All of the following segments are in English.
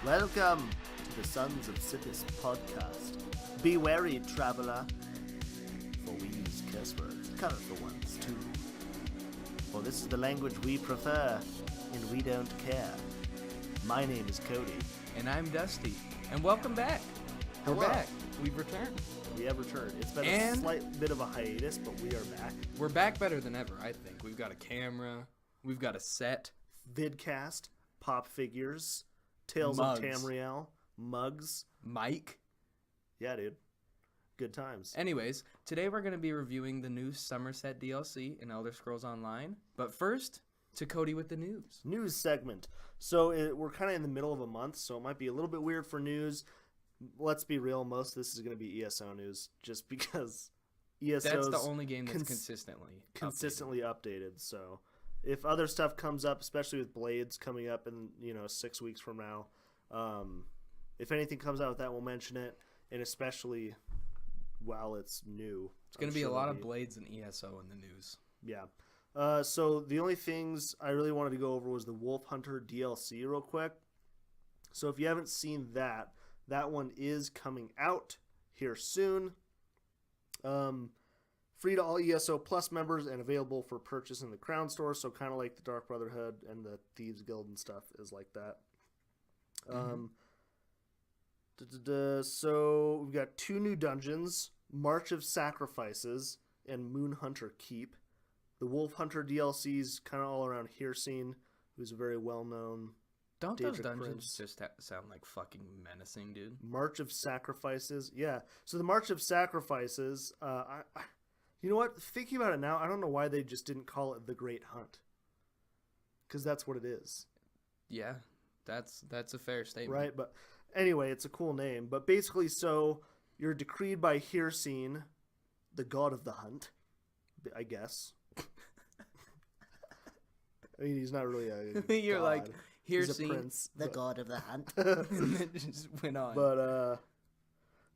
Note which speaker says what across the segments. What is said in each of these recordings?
Speaker 1: Welcome to the Sons of Sippis podcast. Be wary, traveller, for we use curse words, colorful ones too. For this is the language we prefer, and we don't care. My name is Cody.
Speaker 2: And I'm Dusty. And welcome back.
Speaker 1: Hello.
Speaker 2: We're back. We've returned.
Speaker 1: We have returned. It's been a slight bit of a hiatus, but we are back.
Speaker 2: We're back better than ever, I think. We've got a camera. We've got a set.
Speaker 1: Vidcast, pop figures, Tales
Speaker 2: Mugs.
Speaker 1: of Tamriel, mugs.
Speaker 2: Mike.
Speaker 1: Yeah, dude. Good times.
Speaker 2: Anyways, today we're going to be reviewing the new Summerset DLC in Elder Scrolls Online. But first, to Cody with the news.
Speaker 1: News segment. So we're kind of in the middle of a month, so it might be a little bit weird for news. Let's be real, most of this is going to be ESO news, just because ESO's
Speaker 2: That's the only game that's consistently
Speaker 1: updated. So if other stuff comes up, especially with Blades coming up in 6 weeks from now, if anything comes out with that, we'll mention it, and especially while it's new.
Speaker 2: It's going to be a lot of Blades and ESO in the news.
Speaker 1: Yeah. So the only things I really wanted to go over was the Wolf Hunter DLC real quick. So if you haven't seen that one is coming out here soon. Free to all ESO Plus members and available for purchase in the Crown Store. So kind of like the Dark Brotherhood and the Thieves Guild and stuff is like that. So we've got 2 new dungeons, March of Sacrifices and Moon Hunter Keep. The Wolf Hunter DLC's kind of all around Hircine, who's a very well-known
Speaker 2: Don't those
Speaker 1: Daedric
Speaker 2: dungeons
Speaker 1: Prince.
Speaker 2: just sound like fucking menacing, dude?
Speaker 1: March of Sacrifices, yeah. So the March of Sacrifices, you know what? Thinking about it now, I don't know why they just didn't call it the Great Hunt, because that's what it is.
Speaker 2: Yeah, that's a fair statement.
Speaker 1: Right, but anyway, it's a cool name. But basically, so you're decreed by Hircine, the god of the hunt, I guess. I mean, he's not really a
Speaker 2: You're
Speaker 1: god.
Speaker 2: like,
Speaker 1: He's a
Speaker 2: Hircine,
Speaker 1: prince,
Speaker 3: The god of the hunt.
Speaker 2: and then it just went on.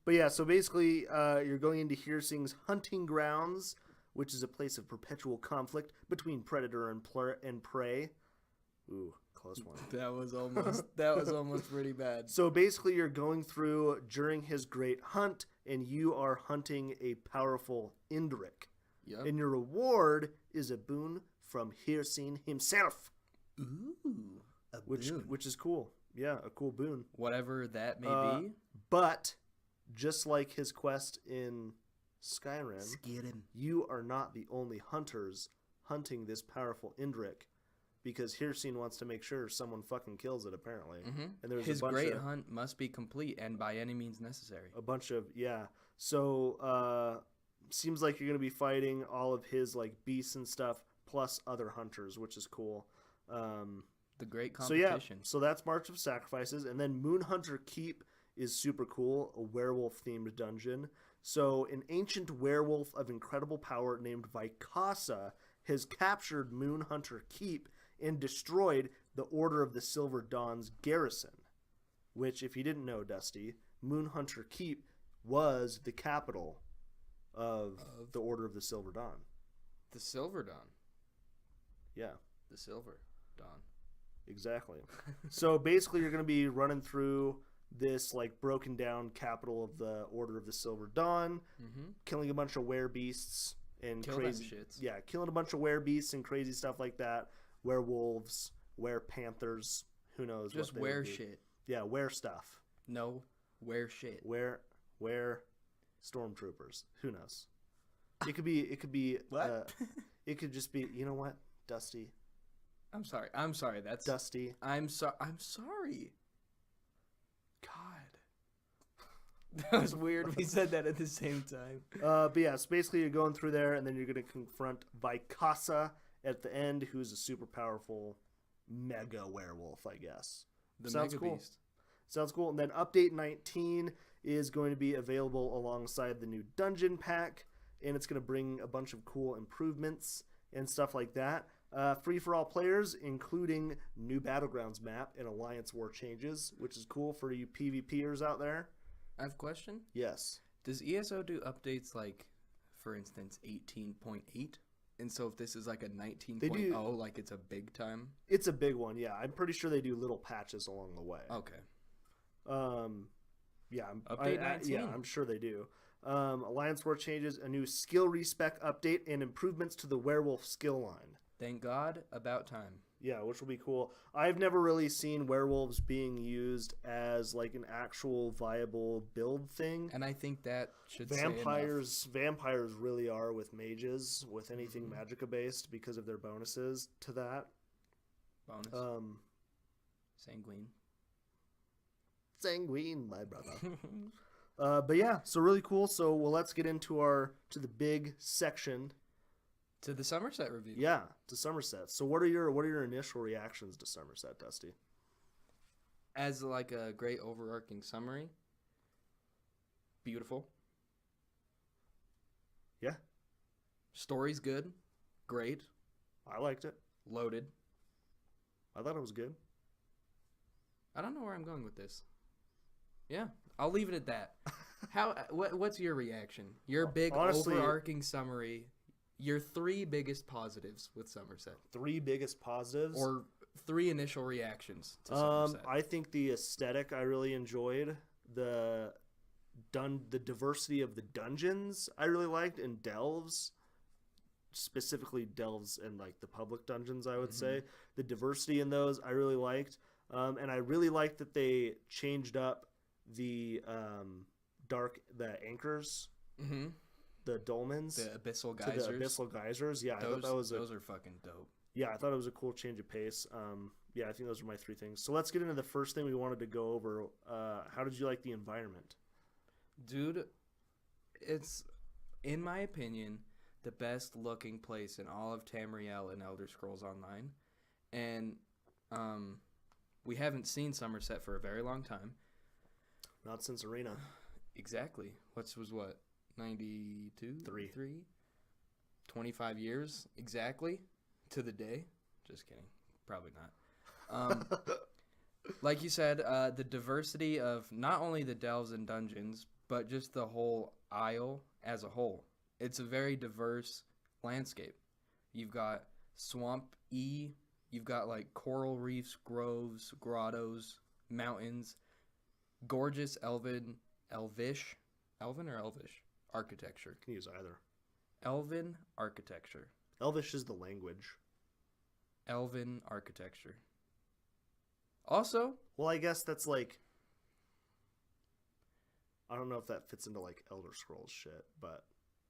Speaker 1: But yeah, so basically, you're going into Hircine's hunting grounds, which is a place of perpetual conflict between predator and prey. Ooh, close one.
Speaker 2: That was almost pretty bad.
Speaker 1: So basically, you're going through during his great hunt, and you are hunting a powerful Indrik.
Speaker 2: Yep.
Speaker 1: And your reward is a boon from Hircine himself.
Speaker 2: Ooh, a boon.
Speaker 1: Which is cool. Yeah, a cool boon.
Speaker 2: Whatever that may be.
Speaker 1: But just like his quest in Skyrim,
Speaker 3: Skidding.
Speaker 1: you are not the only hunters hunting this powerful Indrik, because Hircine wants to make sure someone fucking kills it, apparently.
Speaker 2: Mm-hmm.
Speaker 1: And there's
Speaker 2: his great hunt must be complete and by any means necessary.
Speaker 1: A bunch of, yeah. So, seems like you're going to be fighting all of his, like, beasts and stuff, plus other hunters, which is cool.
Speaker 2: The great competition.
Speaker 1: So that's March of Sacrifices. And then Moon Hunter Keep is super cool, a werewolf-themed dungeon. So an ancient werewolf of incredible power named Vikasa has captured Moon Hunter Keep and destroyed the Order of the Silver Dawn's garrison, which, if you didn't know, Dusty, Moon Hunter Keep was the capital of the Order of the Silver Dawn.
Speaker 2: The Silver Dawn.
Speaker 1: Yeah.
Speaker 2: The Silver Dawn.
Speaker 1: Exactly. So basically you're going to be running through this like broken down capital of the Order of the Silver Dawn, killing a bunch of werebeasts and crazy
Speaker 2: shits.
Speaker 1: Yeah, killing a bunch of werebeasts and crazy stuff like that. Werewolves, werepanthers, who knows
Speaker 2: Just
Speaker 1: what they would be.
Speaker 2: shit.
Speaker 1: Yeah, were stuff.
Speaker 2: No, shit.
Speaker 1: Where stormtroopers. Who knows? It could be
Speaker 2: What?
Speaker 1: It could just be, you know what, Dusty?
Speaker 2: I'm sorry. That's
Speaker 1: Dusty.
Speaker 2: I'm sorry. God. That was weird. We said that at the same time.
Speaker 1: But yeah, so basically you're going through there, and then you're going to confront Vikasa at the end, who's a super powerful mega werewolf, I guess.
Speaker 2: The
Speaker 1: Sounds
Speaker 2: Mega
Speaker 1: cool.
Speaker 2: Beast.
Speaker 1: Sounds cool. And then Update 19 is going to be available alongside the new dungeon pack, and it's going to bring a bunch of cool improvements and stuff like that. Free for all players, including new Battlegrounds map and Alliance War changes, which is cool for you PvPers out there.
Speaker 2: I have a question.
Speaker 1: Yes.
Speaker 2: Does ESO do updates like, for instance, 18.8? And so if this is like a 19.0, like it's a big time?
Speaker 1: It's a big one, yeah. I'm pretty sure they do little patches along the way.
Speaker 2: Okay.
Speaker 1: Yeah,
Speaker 2: Update 19.
Speaker 1: yeah, I'm sure they do. Alliance War changes, a new skill respec update, and improvements to the werewolf skill line.
Speaker 2: Thank God, about time.
Speaker 1: Yeah, which will be cool. I've never really seen werewolves being used as like an actual viable build thing.
Speaker 2: And I think that should
Speaker 1: vampires really are with mages, with anything magicka based because of their bonuses to that.
Speaker 2: Bonus.
Speaker 1: Sanguine, my brother. But yeah, so really cool. So let's get into the big section.
Speaker 2: To the Summerset review.
Speaker 1: Yeah, to Summerset. So what are your initial reactions to Summerset, Dusty?
Speaker 2: As like a great overarching summary, beautiful.
Speaker 1: Yeah.
Speaker 2: Story's good. Great.
Speaker 1: I liked it.
Speaker 2: Loaded.
Speaker 1: I thought it was good.
Speaker 2: I don't know where I'm going with this. Yeah, I'll leave it at that. What's your reaction? Your big
Speaker 1: Honestly,
Speaker 2: overarching summary. Your 3 biggest positives with Summerset.
Speaker 1: 3 biggest positives?
Speaker 2: Or 3 initial reactions to Summerset.
Speaker 1: I think the aesthetic I really enjoyed. The diversity of the dungeons I really liked, and delves. Specifically delves and like the public dungeons, I would say. The diversity in those I really liked. And I really liked that they changed up the anchors. Mm-hmm. The dolmens,
Speaker 2: the abyssal geysers.
Speaker 1: To the abyssal geysers. Yeah, I thought
Speaker 2: those are fucking dope.
Speaker 1: Yeah, I thought it was a cool change of pace. Yeah, I think those are my 3 things. So let's get into the first thing we wanted to go over. How did you like the environment?
Speaker 2: Dude, it's, in my opinion, the best looking place in all of Tamriel and Elder Scrolls Online. And we haven't seen Summerset for a very long time.
Speaker 1: Not since Arena.
Speaker 2: Exactly. What? 92?
Speaker 1: 3.
Speaker 2: 25 years exactly to the day. Just kidding. Probably not. Like you said, the diversity of not only the delves and dungeons, but just the whole isle as a whole. It's a very diverse landscape. You've got swamp you've got like coral reefs, groves, grottos, mountains, gorgeous elvish architecture.
Speaker 1: Can use either.
Speaker 2: Elven architecture.
Speaker 1: Elvish is the language.
Speaker 2: Elven architecture. Also,
Speaker 1: well, I guess that's like, I don't know if that fits into like Elder Scrolls shit, but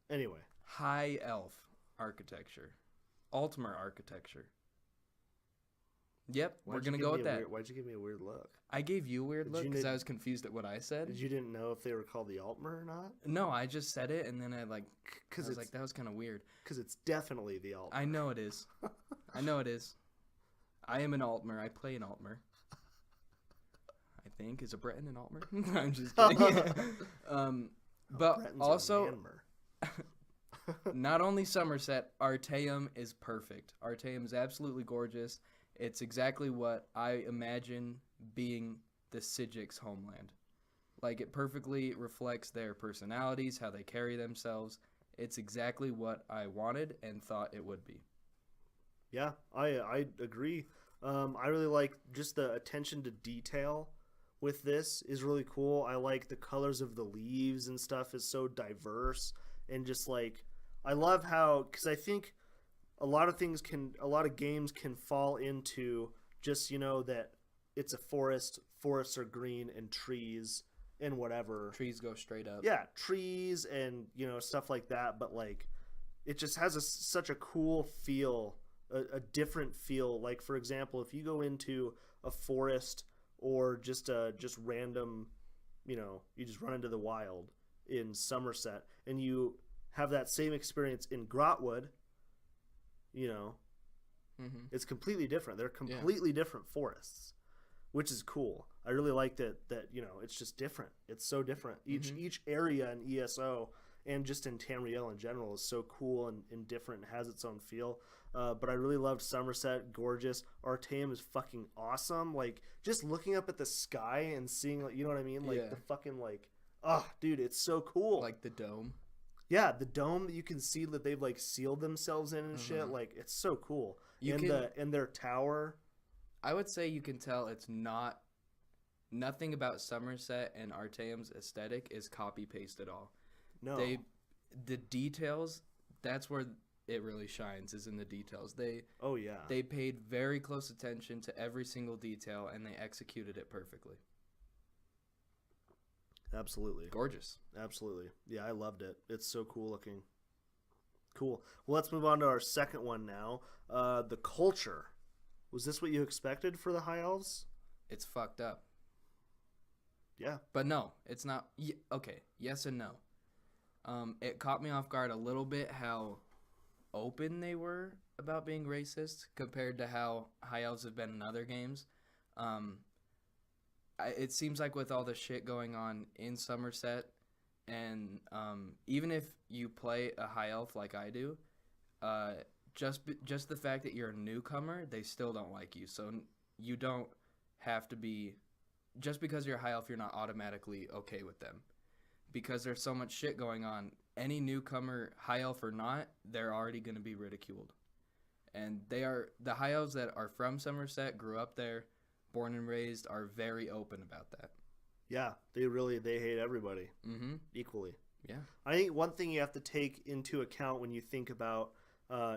Speaker 1: anyway.
Speaker 2: High elf architecture. Altmer architecture. Yep, we're going to go with that.
Speaker 1: Why'd you give me a weird look?
Speaker 2: I gave you a weird look because I was confused at what I said.
Speaker 1: You didn't know if they were called the Altmer or not?
Speaker 2: No, I just said it, and then I was like, that was kind of weird.
Speaker 1: Because it's definitely the Altmer.
Speaker 2: I know it is. I know it is. I am an Altmer. I play an Altmer. I think. Is a Breton an Altmer? I'm just kidding. But also, not only Summerset, Artaeum is perfect. Artaeum is absolutely gorgeous. It's exactly what I imagine being the Sigic's homeland. Like, it perfectly reflects their personalities, how they carry themselves. It's exactly what I wanted and thought it would be.
Speaker 1: Yeah, I agree. I really like just the attention to detail with this is really cool. I like the colors of the leaves and stuff is so diverse. And just like, I love how, because I think a lot of games can fall into just, that it's a forest, forests are green and trees and whatever.
Speaker 2: Trees go straight up.
Speaker 1: Yeah, trees and, stuff like that. But like, it just has such a cool feel, a different feel. Like, for example, if you go into a forest or just random, you just run into the wild in Summerset and you have that same experience in Grotwood, it's completely different. They're completely different forests, which is cool. I really like that it's just different. It's so different. Each area in ESO and just in Tamriel in general is so cool and different and has its own feel. But I really loved Summerset, gorgeous. Artaeum is fucking awesome. Like, just looking up at the sky and seeing, like, you know what I mean? Like, the fucking, like, dude, it's so cool.
Speaker 2: Like the dome.
Speaker 1: Yeah, the dome that you can see that they've like sealed themselves in and shit. Like, it's so cool. And their tower.
Speaker 2: I would say you can tell it's not nothing about Somerset and Artaeum's aesthetic is copy paste at all.
Speaker 1: No.
Speaker 2: The details, that's where it really shines, is in the details.
Speaker 1: Oh yeah.
Speaker 2: They paid very close attention to every single detail and they executed it perfectly.
Speaker 1: Absolutely.
Speaker 2: Gorgeous.
Speaker 1: Absolutely. Yeah, I loved it. It's so cool looking. Cool. Well, let's move on to our second one now. The culture. Was this what you expected for the High Elves?
Speaker 2: It's fucked up.
Speaker 1: Yeah.
Speaker 2: But no, it's not. Okay, yes and no. It caught me off guard a little bit how open they were about being racist compared to how High Elves have been in other games. It seems like with all the shit going on in Summerset, and even if you play a High Elf like I do, just the fact that you're a newcomer, they still don't like you. So you don't have to be, just because you're a High Elf, you're not automatically okay with them. Because there's so much shit going on, any newcomer, High Elf or not, they're already going to be ridiculed. And the High Elves that are from Summerset, grew up there, born and raised, are very open about that.
Speaker 1: Yeah, they hate everybody equally.
Speaker 2: Yeah.
Speaker 1: I think one thing you have to take into account when you think about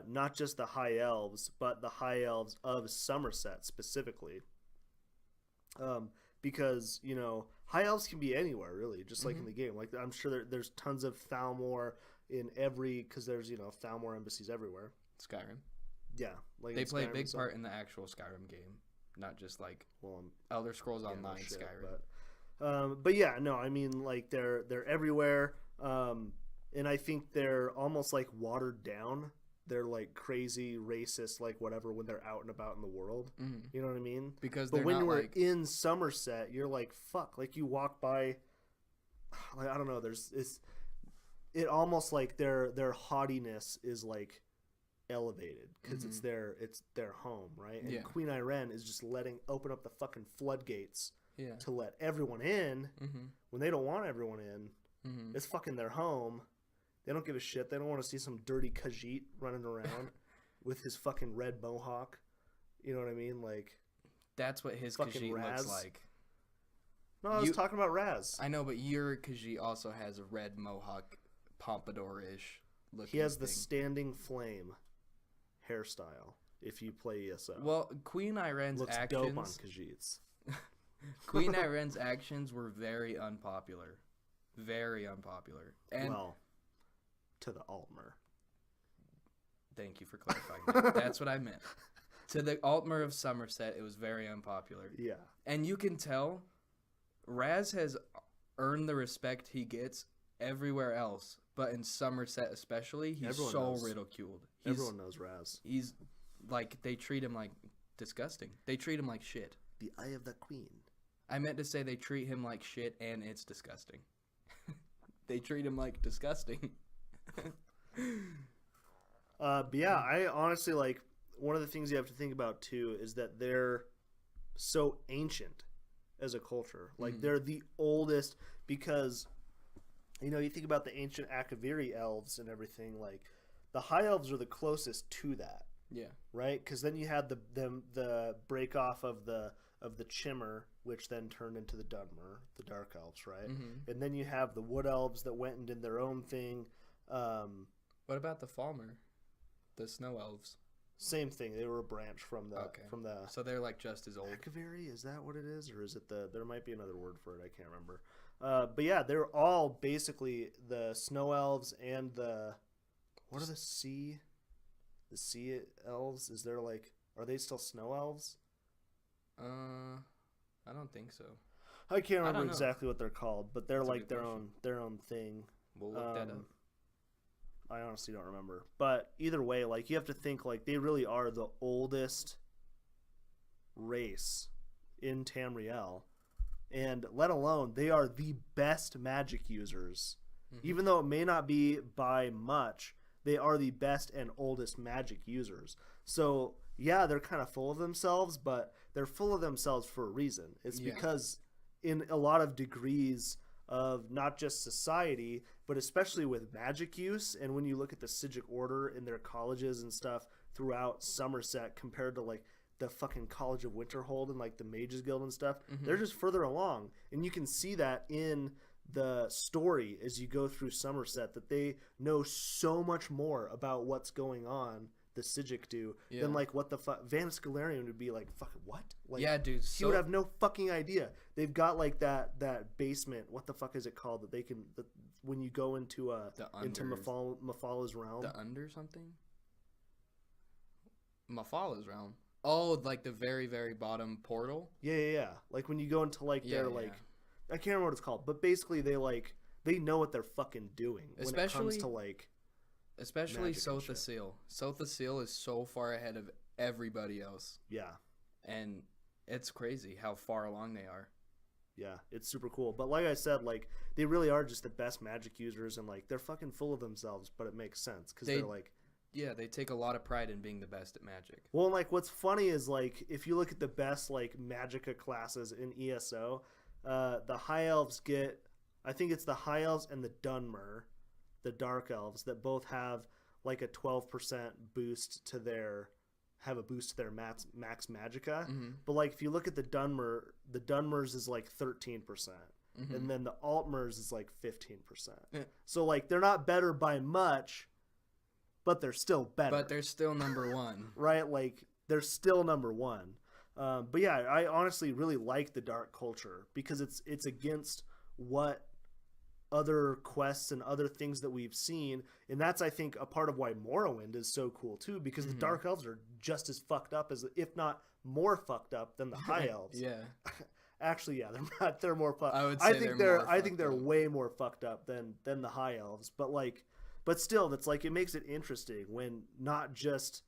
Speaker 1: not just the High Elves, but the High Elves of Summerset specifically. Because, you know, High Elves can be anywhere, really, just like in the game. Like, I'm sure there's tons of Thalmor in because there's, you know, Thalmor embassies everywhere.
Speaker 2: Skyrim.
Speaker 1: Yeah. Like
Speaker 2: they play a big part in the actual Skyrim game, not just like Elder Scrolls Online Skyrim.
Speaker 1: But yeah, no, I mean, like, they're everywhere. And I think they're almost like watered down. They're like crazy racist, like whatever, when they're out and about in the world. You know what I mean?
Speaker 2: Because
Speaker 1: but when you're in Summerset, you're like, fuck. Like, you walk by, like, I don't know. It almost like their haughtiness is like elevated because it's their home, right? And Queen Irene is just open up the fucking floodgates to let everyone in when they don't want everyone in. It's fucking their home. They don't give a shit. They don't want to see some dirty Khajiit running around with his fucking red mohawk. You know what I mean? Like,
Speaker 2: that's what his Khajiit looks like.
Speaker 1: No, I was talking about Raz.
Speaker 2: I know, but your Khajiit also has a red mohawk, pompadour-ish looking.
Speaker 1: He has the standing flame hairstyle. If you play ESO,
Speaker 2: well, Queen Irene's
Speaker 1: looks
Speaker 2: actions.
Speaker 1: Dope on Khajiits.
Speaker 2: Queen Irene's actions were very unpopular. Very unpopular. And
Speaker 1: well, to the Altmer.
Speaker 2: Thank you for clarifying that. That's what I meant. To the Altmer of Summerset, it was very unpopular. Yeah. And you can tell Raz has earned the respect he gets everywhere else, but in Summerset especially, he's ridiculed.
Speaker 1: Everyone knows Raz.
Speaker 2: He's like, they treat him like disgusting. They treat him like shit.
Speaker 1: The Eye of the Queen.
Speaker 2: I meant to say they treat him like shit and it's disgusting. They treat him like disgusting.
Speaker 1: But yeah, I honestly, like, one of the things you have to think about too is that they're so ancient as a culture. Like, they're the oldest because, you know, you think about the ancient Akaviri elves and everything. Like, the High Elves are the closest to that. Yeah. Right? Because then you had the break off of the Chimmer, which then turned into the Dunmer, the Dark Elves, right? And then you have the Wood Elves that went and did their own thing.
Speaker 2: What about the Falmer? The Snow Elves?
Speaker 1: Same thing. They were a branch from the
Speaker 2: So they're like just as old.
Speaker 1: Akaviri, is that what it is? Or is it there might be another word for it, I can't remember. But yeah, they're all basically the Snow Elves and what are the Sea Elves? Is there like, are they still Snow Elves?
Speaker 2: I don't think so.
Speaker 1: I can't remember exactly what they're called, but they're like their own thing.
Speaker 2: We'll look that up.
Speaker 1: I honestly don't remember. But either way, like, you have to think, like, they really are the oldest race in Tamriel. And let alone, they are the best magic users. Even though it may not be by much, they are the best and oldest magic users. So, yeah, they're kind of full of themselves, but they're full of themselves for a reason. It's because in a lot of degrees of not just society, but especially with magic use, and when you look at the Sigic Order in their colleges and stuff throughout Summerset compared to, like, the fucking College of Winterhold and like the Mages Guild and stuff.
Speaker 2: Mm-hmm.
Speaker 1: They're just further along, and you can see that in the story as you go through Summerset, that they know so much more about what's going on, the Sijic do, than like what the fuck Vanis Galarian would be like. Fucking what? Like,
Speaker 2: yeah, dude.
Speaker 1: He would have no fucking idea. They've got like that basement. What the fuck is it called? That they can when you go into Mafala's realm.
Speaker 2: The under something. Mafala's realm. Oh, like the very, very bottom portal?
Speaker 1: Yeah. Like when you go into like their like I can't remember what it's called, but basically they know what they're fucking doing when it comes to like
Speaker 2: especially Sotha Seal. Sotha Seal is so far ahead of everybody else.
Speaker 1: Yeah.
Speaker 2: And it's crazy how far along they are.
Speaker 1: Yeah, it's super cool. But like I said, like they really are just the best Magic users, and like they're fucking full of themselves, but it makes sense because they're like
Speaker 2: they take a lot of pride in being the best at Magic.
Speaker 1: Well, like what's funny is like if you look at the best like Magicka classes in ESO, the High Elves get, I think it's the High Elves and the Dunmer, the Dark Elves, that both have like a 12% boost to their max Magicka.
Speaker 2: Mm-hmm.
Speaker 1: But like if you look at the Dunmers is like 13%. Mm-hmm. And then the Altmers is like 15%. Yeah. So like they're not better by much, but they're still better.
Speaker 2: But they're still number one.
Speaker 1: Right? Like they're still number one. But yeah, I honestly really like the dark culture because it's against what other quests and other things that we've seen, and that's I think a part of why Morrowind is so cool too, because the Dark Elves are just as fucked up as, if not more fucked up than the High Elves.
Speaker 2: Yeah.
Speaker 1: Actually, yeah, they're not. They're more fucked.
Speaker 2: I would
Speaker 1: I
Speaker 2: say
Speaker 1: think they're way more fucked up than the High Elves. But still, that's like it makes it interesting when not just,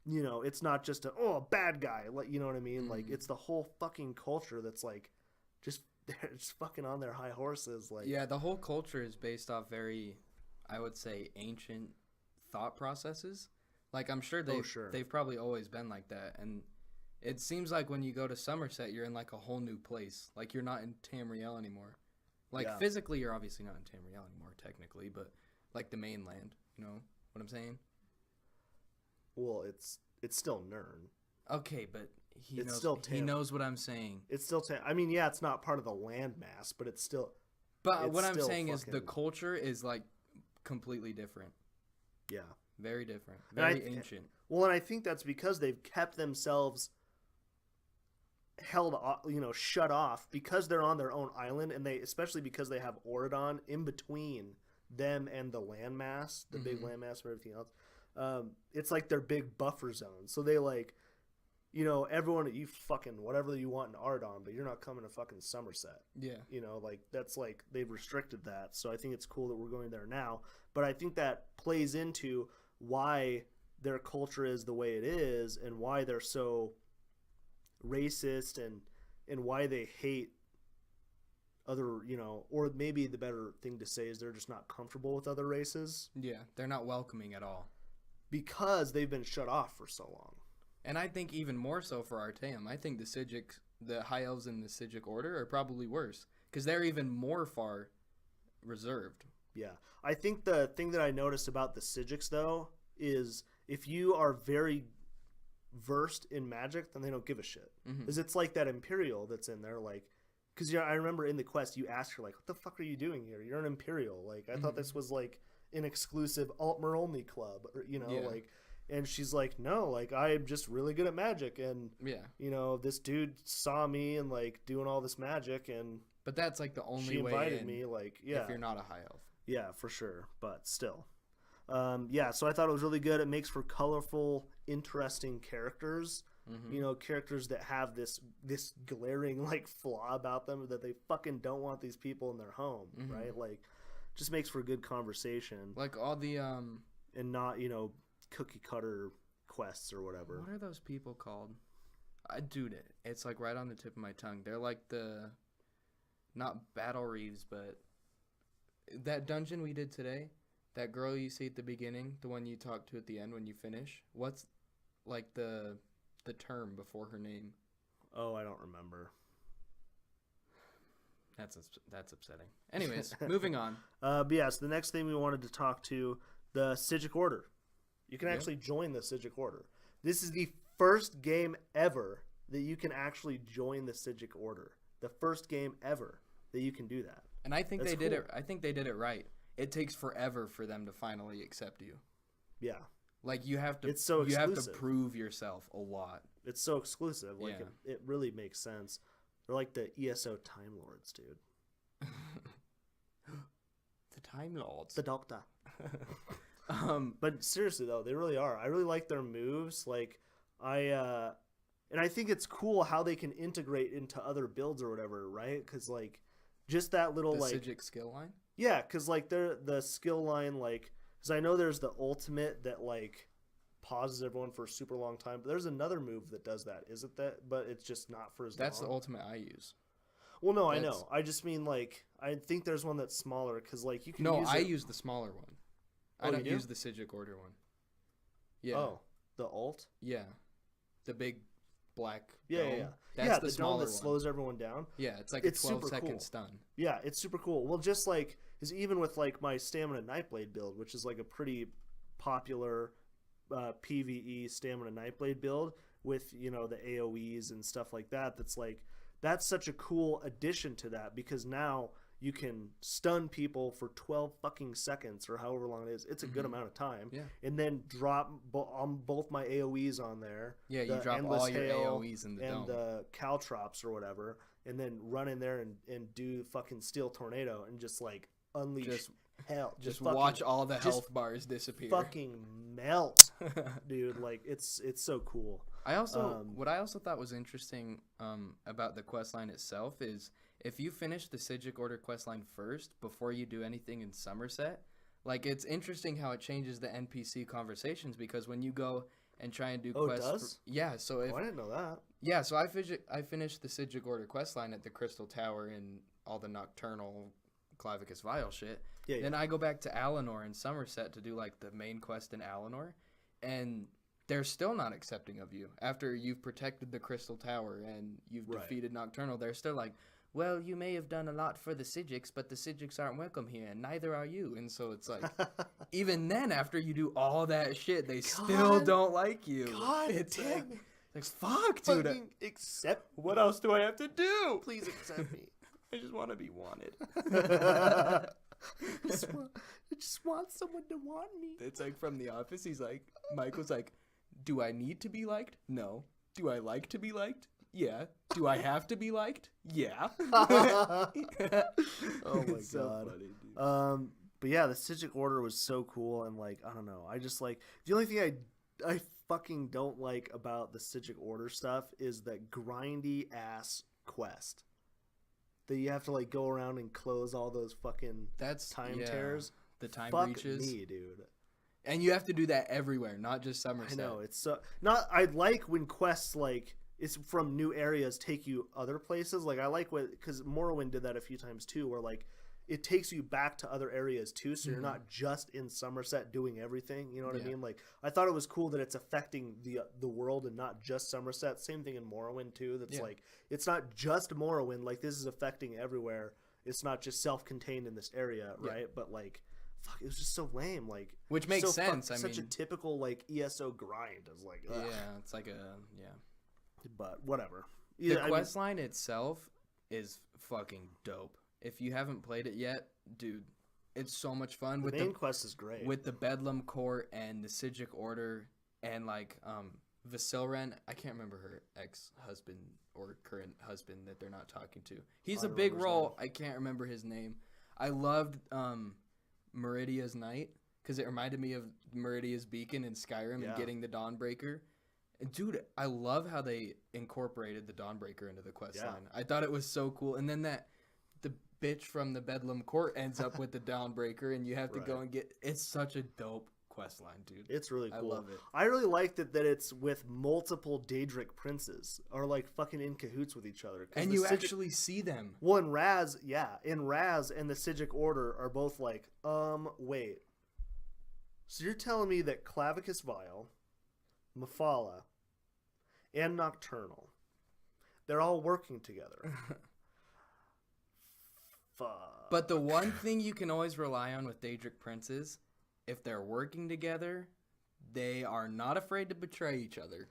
Speaker 1: it's not just a bad guy. Like, you know what I mean? Mm-hmm. Like it's the whole fucking culture that's like just. They're just fucking on their high horses. Like,
Speaker 2: yeah, the whole culture is based off very, I would say, ancient thought processes. Like, I'm sure they've probably always been like that. And it seems like when you go to Summerset, you're in like a whole new place. Like, you're not in Tamriel anymore. Like, physically, you're obviously not in Tamriel anymore, technically, but like the mainland. You know what I'm saying?
Speaker 1: Well, it's still Nirn.
Speaker 2: Okay, but he knows what I'm saying.
Speaker 1: It's still I mean, yeah, it's not part of the landmass, but it's still.
Speaker 2: But what I'm saying is the culture is like completely different.
Speaker 1: Yeah,
Speaker 2: very different, very ancient.
Speaker 1: Well, and I think that's because they've kept themselves shut off because they're on their own island, and especially because they have Auradon in between them and the landmass, the big landmass and everything else. It's like their big buffer zone, so they like. Everyone, you fucking whatever you want in Ardon, but you're not coming to fucking Summerset. Yeah. Like that's like they've restricted that. So I think it's cool that we're going there now. But I think that plays into why their culture is the way it is and why they're so racist and why they hate other, or maybe the better thing to say is they're just not comfortable with other races.
Speaker 2: Yeah, they're not welcoming at all.
Speaker 1: Because they've been shut off for so long.
Speaker 2: And I think even more so for Artaeum. I think the High Elves in the Sijic Order are probably worse because they're even more far reserved. Yeah.
Speaker 1: I think the thing that I noticed about the Sijics, though, is if you are very versed in magic, then they don't give a shit. Because it's like that Imperial that's in there, like, because I remember in the quest you asked her, like, what the fuck are you doing here? You're an Imperial. Like, I thought this was, like, an exclusive Altmer only club, or, like... And she's like, no, like, I'm just really good at magic. And, this dude saw me and, like, doing all this magic. And
Speaker 2: but that's, like, the only way
Speaker 1: she invited me, like, yeah.
Speaker 2: If you're not a High Elf.
Speaker 1: Yeah, for sure. But still. So I thought it was really good. It makes for colorful, interesting characters. Characters that have this glaring, like, flaw about them that they fucking don't want these people in their home, right? Like, just makes for good conversation.
Speaker 2: Like, all the,
Speaker 1: And not, cookie cutter quests or whatever.
Speaker 2: What are those people called? Dude, it's like right on the tip of my tongue. They're like not Battle Reeves, but that dungeon we did today, that girl you see at the beginning, the one you talk to at the end when you finish. What's like the term before her name?
Speaker 1: Oh, I don't remember.
Speaker 2: That's upsetting. Anyways, moving on.
Speaker 1: But yeah, so the next thing we wanted to talk to, the Sijic Order. You can actually join the Sijic Order. This is the first game ever that you can actually join the Psijic Order. The first game ever that you can do that.
Speaker 2: And I think
Speaker 1: That's
Speaker 2: they did
Speaker 1: cool.
Speaker 2: it. I think they did it right. It takes forever for them to finally accept you.
Speaker 1: Yeah.
Speaker 2: Like you have to.
Speaker 1: It's so
Speaker 2: you have to
Speaker 1: exclusive.
Speaker 2: prove yourself a lot.
Speaker 1: It's so exclusive. Like
Speaker 2: Yeah.
Speaker 1: it really makes sense. They're like the ESO Time Lords, dude.
Speaker 2: The Time Lords.
Speaker 1: The Doctor. But seriously though, they really are. I really like their moves. Like and I think it's cool how they can integrate into other builds or whatever, right? Because like just that little
Speaker 2: the
Speaker 1: like
Speaker 2: Psijic skill line.
Speaker 1: yeah, because like they're the skill line like because I know there's the ultimate that like pauses everyone for a super long time, but there's another move that does that. Is it that? But it's just not for as long.
Speaker 2: That's the ultimate I use.
Speaker 1: Well, no, I know. I just mean like I think there's one that's smaller because like you can.
Speaker 2: No,
Speaker 1: use
Speaker 2: I
Speaker 1: it...
Speaker 2: use the smaller one.
Speaker 1: Oh,
Speaker 2: I don't
Speaker 1: you do?
Speaker 2: use the Psijic Order one. Yeah.
Speaker 1: Oh, the ult.
Speaker 2: Yeah, the big black.
Speaker 1: Yeah,
Speaker 2: dome.
Speaker 1: yeah.
Speaker 2: That's
Speaker 1: yeah,
Speaker 2: the
Speaker 1: the
Speaker 2: smaller
Speaker 1: dome that
Speaker 2: one.
Speaker 1: slows everyone down.
Speaker 2: Yeah, it's like
Speaker 1: It's
Speaker 2: a 12
Speaker 1: super
Speaker 2: second
Speaker 1: cool.
Speaker 2: stun.
Speaker 1: Yeah, it's super cool. Well, just like is even with like my Stamina Nightblade build, which is like a pretty popular PvE Stamina Nightblade build with the AoEs and stuff like that. That's such a cool addition to that because now you can stun people for 12 fucking seconds or however long it is. It's a good amount of time.
Speaker 2: Yeah.
Speaker 1: And then drop both my AoEs on there.
Speaker 2: Yeah, you drop
Speaker 1: Endless
Speaker 2: all your
Speaker 1: Hail
Speaker 2: AoEs in the
Speaker 1: and
Speaker 2: dome.
Speaker 1: the Caltrops or whatever, and then run in there and do fucking Steel Tornado and just like unleash hell.
Speaker 2: Just
Speaker 1: fucking,
Speaker 2: watch all the health bars disappear.
Speaker 1: Fucking melt, dude. Like it's so cool.
Speaker 2: I also what I also thought was interesting about the questline itself is if you finish the Psijic Order questline first before you do anything in Summerset, like it's interesting how it changes the NPC conversations because when you go and try and do quests,
Speaker 1: it does?
Speaker 2: Yeah. So if
Speaker 1: I didn't know that.
Speaker 2: Yeah, so I finished the Psijic Order questline at the Crystal Tower and all the nocturnal Clavicus Vial shit.
Speaker 1: Yeah.
Speaker 2: Then I go back to Alinor in Summerset to do like the main quest in Alinor, and they're still not accepting of you after you've protected the Crystal Tower and you've defeated Nocturnal. They're still like, well, you may have done a lot for the Psijics, but the Psijics aren't welcome here, and neither are you. And so it's like, even then, after you do all that shit, they still don't like you.
Speaker 1: God
Speaker 2: it's
Speaker 1: damn
Speaker 2: like, fuck, dude.
Speaker 1: Fucking accept.
Speaker 2: What else do I have to do?
Speaker 1: Please accept me.
Speaker 2: I just want to be wanted.
Speaker 1: I just want someone to want me.
Speaker 2: It's like from The Office. He's like, Michael's like, do I need to be liked? No. Do I like to be liked? Yeah. Do I have to be liked? Yeah.
Speaker 1: Oh my
Speaker 2: It's so
Speaker 1: god.
Speaker 2: funny, dude.
Speaker 1: But yeah, the Psijic Order was so cool, and like I don't know, I just like the only thing I fucking don't like about the Psijic Order stuff is that grindy ass quest that you have to like go around and close all those fucking time tears.
Speaker 2: The time
Speaker 1: Fuck
Speaker 2: breaches.
Speaker 1: me, dude.
Speaker 2: And you have to do that everywhere, not just Summerset.
Speaker 1: I know it's so not. I like when quests like it's from new areas take you other places. Like I like because Morrowind did that a few times too, where like it takes you back to other areas too, so you're not just in Summerset doing everything. You know what I mean? Like I thought it was cool that it's affecting the world and not just Summerset. Same thing in Morrowind too. That's like it's not just Morrowind. Like this is affecting everywhere. It's not just self-contained in this area, right? But like. Fuck, it was just so lame. Like,
Speaker 2: which makes sense.
Speaker 1: Such a typical like ESO grind. Is like, ugh.
Speaker 2: Yeah, it's like
Speaker 1: But whatever.
Speaker 2: The quest line itself is fucking dope. If you haven't played it yet, dude, it's so much fun.
Speaker 1: The main quest is great.
Speaker 2: With the Bedlam Court and the Psijic Order and like Vasilren, I can't remember her ex-husband or current husband that they're not talking to. He's a big role. I can't remember his name. I loved Meridia's Knight because it reminded me of Meridia's Beacon in Skyrim and getting the Dawnbreaker. And dude, I love how they incorporated the Dawnbreaker into the questline. I thought it was so cool. And then the bitch from the Bedlam Court ends up with the Dawnbreaker, and you have to go and get. It's such a dope questline, dude.
Speaker 1: It's really cool.
Speaker 2: I love it.
Speaker 1: I really liked it that it's with multiple Daedric princes are like fucking in cahoots with each other.
Speaker 2: And you actually see them.
Speaker 1: Well, in Raz and the Psijic Order are both like, wait. So you're telling me that Clavicus Vial, Mephala, and Nocturnal, they're all working together. Fuck.
Speaker 2: But the one thing you can always rely on with Daedric princes, if they're working together, they are not afraid to betray each other.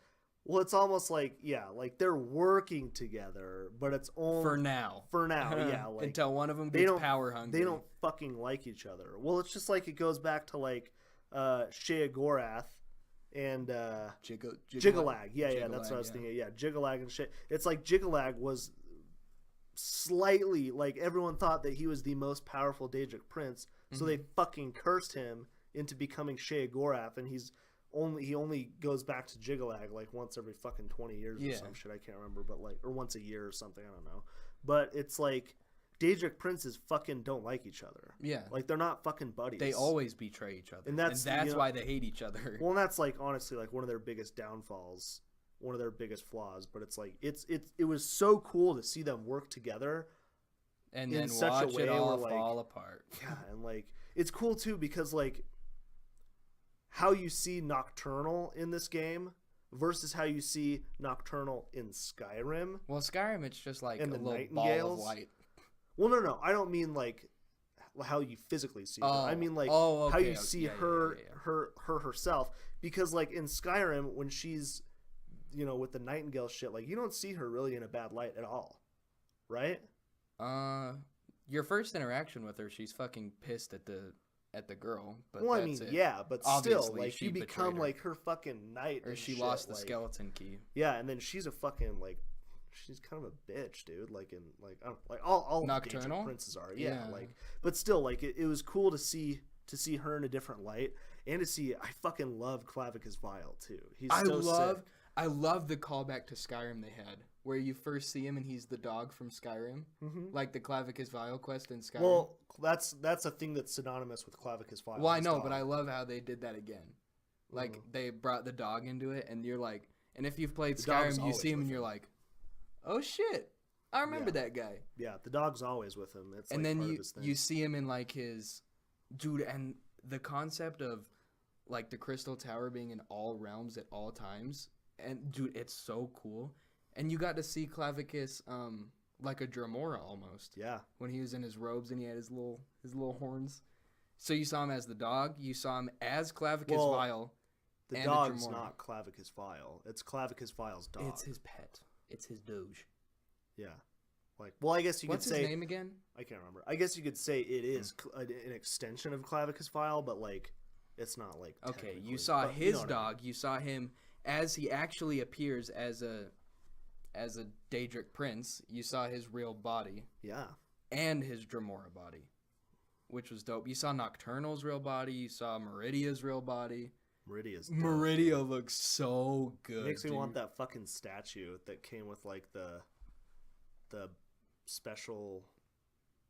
Speaker 1: Well, it's almost like, yeah, like they're working together, but it's only
Speaker 2: For now.
Speaker 1: yeah, like
Speaker 2: Until one of them
Speaker 1: they
Speaker 2: gets
Speaker 1: don't
Speaker 2: power hungry.
Speaker 1: they don't fucking like each other. Well, it's just like it goes back to like Sheogorath and Jigalag. Yeah, that's what I was thinking. Yeah, Jigalag and shit. It's like Jigalag was slightly like everyone thought that he was the most powerful Daedric prince, so they fucking cursed him into becoming Sheogorath, and he only goes back to Jigalag like once every fucking 20 years or some shit. I can't remember, but like, or once a year or something. I don't know. But it's like Daedric princes fucking don't like each other. Yeah, like they're not fucking buddies.
Speaker 2: They always betray each other, and that's why they hate each other.
Speaker 1: Well, and that's like honestly like one of their biggest downfalls, one of their biggest flaws. But it's like it was so cool to see them work together,
Speaker 2: and then watch it all fall apart.
Speaker 1: Yeah, and like it's cool too because like how you see Nocturnal in this game versus how you see Nocturnal in Skyrim.
Speaker 2: Well, Skyrim, it's just like a little ball of light.
Speaker 1: Well, no, I don't mean like how you physically see her. I mean like how you see her herself. Because like in Skyrim, when she's, you know, with the Nightingale shit, like you don't see her really in a bad light at all, right?
Speaker 2: Your first interaction with her, she's fucking pissed at the girl. But
Speaker 1: well, I mean, yeah, but obviously, still, like you become like her fucking knight,
Speaker 2: or she lost the skeleton key.
Speaker 1: Yeah, and then she's a fucking like, she's kind of a bitch, dude. Like in like I don't, like all
Speaker 2: Nocturnal
Speaker 1: princes are, yeah. Like, but still, like it was cool to see her in a different light, and to see I fucking love Clavicus Vile too.
Speaker 2: I love the callback to Skyrim they had, where you first see him and he's the dog from Skyrim, like the Clavicus Vile quest in Skyrim.
Speaker 1: Well, that's a thing that's synonymous with Clavicus Vile.
Speaker 2: Well, I know, but I love how they did that again. Like they brought the dog into it, and you're like, and if you've played Skyrim, you see him and you're like, oh shit, I remember that guy.
Speaker 1: Yeah, the dog's always with him. It's
Speaker 2: and
Speaker 1: like
Speaker 2: then
Speaker 1: part of his thing.
Speaker 2: You see him in like his dude, and the concept of like the Crystal Tower being in all realms at all times. And dude, it's so cool. And you got to see Clavicus like a Dremora almost.
Speaker 1: Yeah.
Speaker 2: When he was in his robes and he had his little horns. So you saw him as the dog, you saw him as Clavicus Vile.
Speaker 1: The dog's not Clavicus Vile. It's Clavicus Vile's dog.
Speaker 2: It's his pet. It's his doge.
Speaker 1: Yeah. Like, well, I guess you could say...
Speaker 2: What's his name again?
Speaker 1: I can't remember. I guess you could say it is an extension of Clavicus Vile, but like it's not like...
Speaker 2: Okay, you saw his dog. You saw him... As he actually appears as a Daedric prince, you saw his real body.
Speaker 1: Yeah.
Speaker 2: And his Dremora body, which was dope. You saw Nocturnal's real body. You saw Meridia's real body. Meridia looks so good.
Speaker 1: Makes me want that fucking statue that came with like the special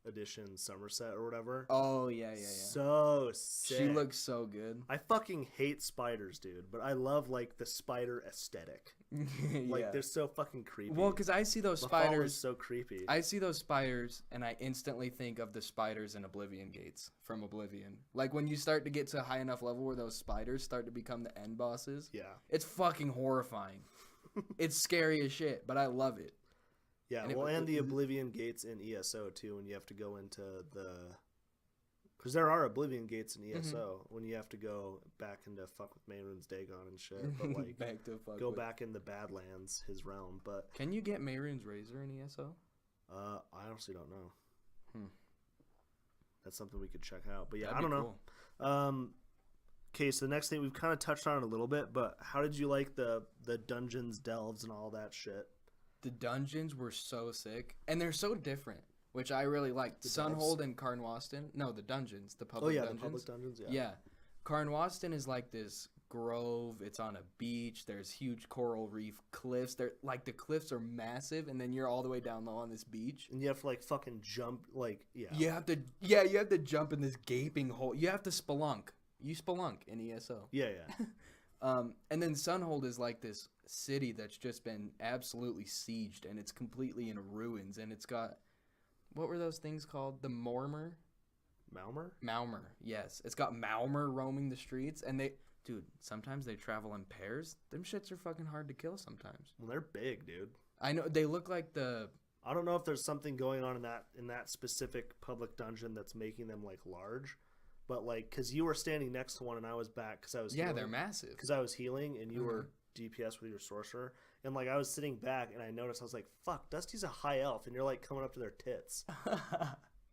Speaker 1: edition Summerset or whatever.
Speaker 2: Oh yeah.
Speaker 1: So sick.
Speaker 2: She looks so good.
Speaker 1: I fucking hate spiders, dude, but I love like the spider aesthetic. Like they're so fucking creepy.
Speaker 2: Well, because I see those spiders.
Speaker 1: Is so creepy.
Speaker 2: I see those spiders, and I instantly think of the spiders in Oblivion Gates from Oblivion. Like when you start to get to a high enough level where those spiders start to become the end bosses.
Speaker 1: Yeah,
Speaker 2: it's fucking horrifying. It's scary as shit, but I love it.
Speaker 1: Yeah, and the Oblivion Gates in ESO too, when you have to go into the... Because there are Oblivion Gates in ESO, when you have to go back into fuck with Mehrunes Dagon and shit, but like back in the Badlands, his realm, but...
Speaker 2: Can you get Mehrunes Razor in ESO?
Speaker 1: I honestly don't know. That's something we could check out, but yeah, I don't know. Okay, so the next thing, we've kind of touched on it a little bit, but how did you like the dungeons, delves, and all that shit?
Speaker 2: The dungeons were so sick, and they're so different, which I really liked. Sunhold and Carnwaston. No, the dungeons, the public dungeons.
Speaker 1: The public dungeons,
Speaker 2: yeah. Carnwaston is like this grove. It's on a beach. There's huge coral reef cliffs. They're like the cliffs are massive, and then you're all the way down low on this beach.
Speaker 1: And you have to like fucking jump, like
Speaker 2: You have to jump in this gaping hole. You have to spelunk. You spelunk in ESO.
Speaker 1: Yeah.
Speaker 2: And then Sunhold is like this city that's just been absolutely sieged, and it's completely in ruins, and it's got, what were those things called? The Maumr, yes. It's got Maumr roaming the streets, and sometimes they travel in pairs. Them shits are fucking hard to kill sometimes.
Speaker 1: Well, they're big, dude.
Speaker 2: I know, they look like
Speaker 1: I don't know if there's something going on in that specific public dungeon that's making them like large. But like, because you were standing next to one and I was back because I was
Speaker 2: healing. They're massive.
Speaker 1: Because I was healing and you were DPS with your sorcerer, and like I was sitting back and I noticed I was like, "Fuck, Dusty's a high elf," and you're like coming up to their tits.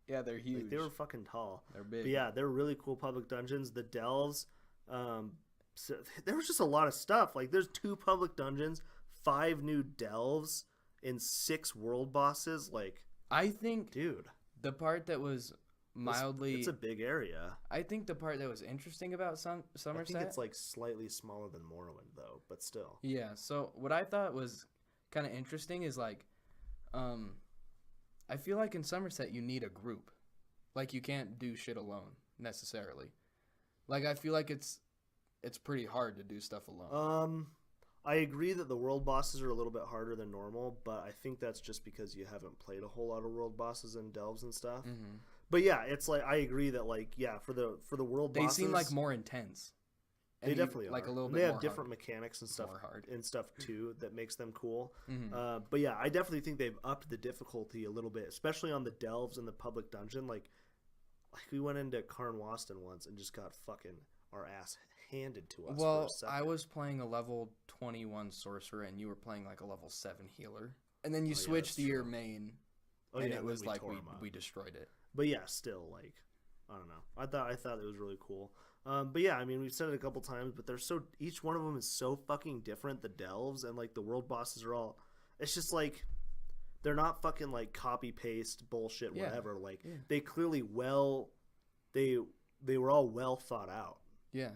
Speaker 2: Yeah, they're huge.
Speaker 1: Like, they were fucking tall.
Speaker 2: They're big.
Speaker 1: But yeah, they're really cool public dungeons. The delves, so there was just a lot of stuff. Like there's 2 public dungeons, 5 new delves, and 6 world bosses. Like
Speaker 2: I think,
Speaker 1: dude,
Speaker 2: the part that was mildly,
Speaker 1: it's a big area.
Speaker 2: I think the part that was interesting about Summerset,
Speaker 1: I think it's like slightly smaller than Morrowind though, but still.
Speaker 2: Yeah, so what I thought was kind of interesting is like, I feel like in Summerset you need a group. Like you can't do shit alone necessarily. Like I feel like it's pretty hard to do stuff alone.
Speaker 1: I agree that the world bosses are a little bit harder than normal, but I think that's just because you haven't played a whole lot of world bosses and delves and stuff.
Speaker 2: Mm-hmm.
Speaker 1: But yeah, it's like I agree that like yeah, for the world
Speaker 2: They
Speaker 1: bosses,
Speaker 2: seem like more intense.
Speaker 1: They definitely
Speaker 2: like
Speaker 1: are.
Speaker 2: a little
Speaker 1: And
Speaker 2: bit.
Speaker 1: they have
Speaker 2: more
Speaker 1: different
Speaker 2: hard.
Speaker 1: mechanics and stuff
Speaker 2: More hard.
Speaker 1: and stuff too that makes them cool.
Speaker 2: Mm-hmm.
Speaker 1: But yeah, I definitely think they've upped the difficulty a little bit, especially on the delves and the public dungeon. Like we went into Karn Waston once and just got fucking our ass handed to us.
Speaker 2: Well,
Speaker 1: for a second.
Speaker 2: I was playing a level 21 sorcerer and you were playing like a level 7 healer, and then you
Speaker 1: yeah,
Speaker 2: switched to
Speaker 1: that's
Speaker 2: your
Speaker 1: true.
Speaker 2: main,
Speaker 1: Oh,
Speaker 2: and
Speaker 1: yeah,
Speaker 2: it was like
Speaker 1: tore 'em up.
Speaker 2: we destroyed it.
Speaker 1: But yeah, still like I don't know. I thought it was really cool. But yeah, I mean we've said it a couple times, but they're so each one of them is so fucking different. The delves and like the world bosses are all. It's just like they're not fucking like copy paste bullshit
Speaker 2: Yeah,
Speaker 1: whatever. Like
Speaker 2: yeah.
Speaker 1: they clearly they were all well thought out.
Speaker 2: Yeah.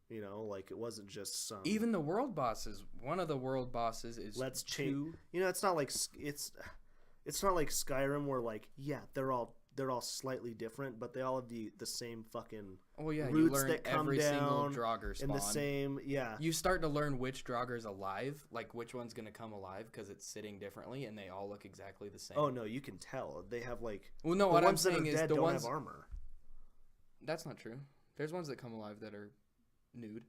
Speaker 1: You know, like it wasn't just some.
Speaker 2: Even the world bosses. One of the world bosses is
Speaker 1: Let's change.
Speaker 2: two.
Speaker 1: You know, it's not like it's not like Skyrim where like yeah they're all slightly different, but they all have the same fucking
Speaker 2: Well, yeah, you
Speaker 1: roots
Speaker 2: learn
Speaker 1: that come
Speaker 2: every single
Speaker 1: down
Speaker 2: Draugr spawn.
Speaker 1: and the same yeah.
Speaker 2: You start to learn which Draugur's alive, like which one's gonna come alive because it's sitting differently, and they all look exactly the same.
Speaker 1: Oh no, you can tell they have like.
Speaker 2: Well, no,
Speaker 1: the
Speaker 2: what I'm
Speaker 1: ones that are
Speaker 2: saying is
Speaker 1: dead
Speaker 2: the
Speaker 1: don't
Speaker 2: ones.
Speaker 1: have armor.
Speaker 2: That's not true. There's ones that come alive that are nude.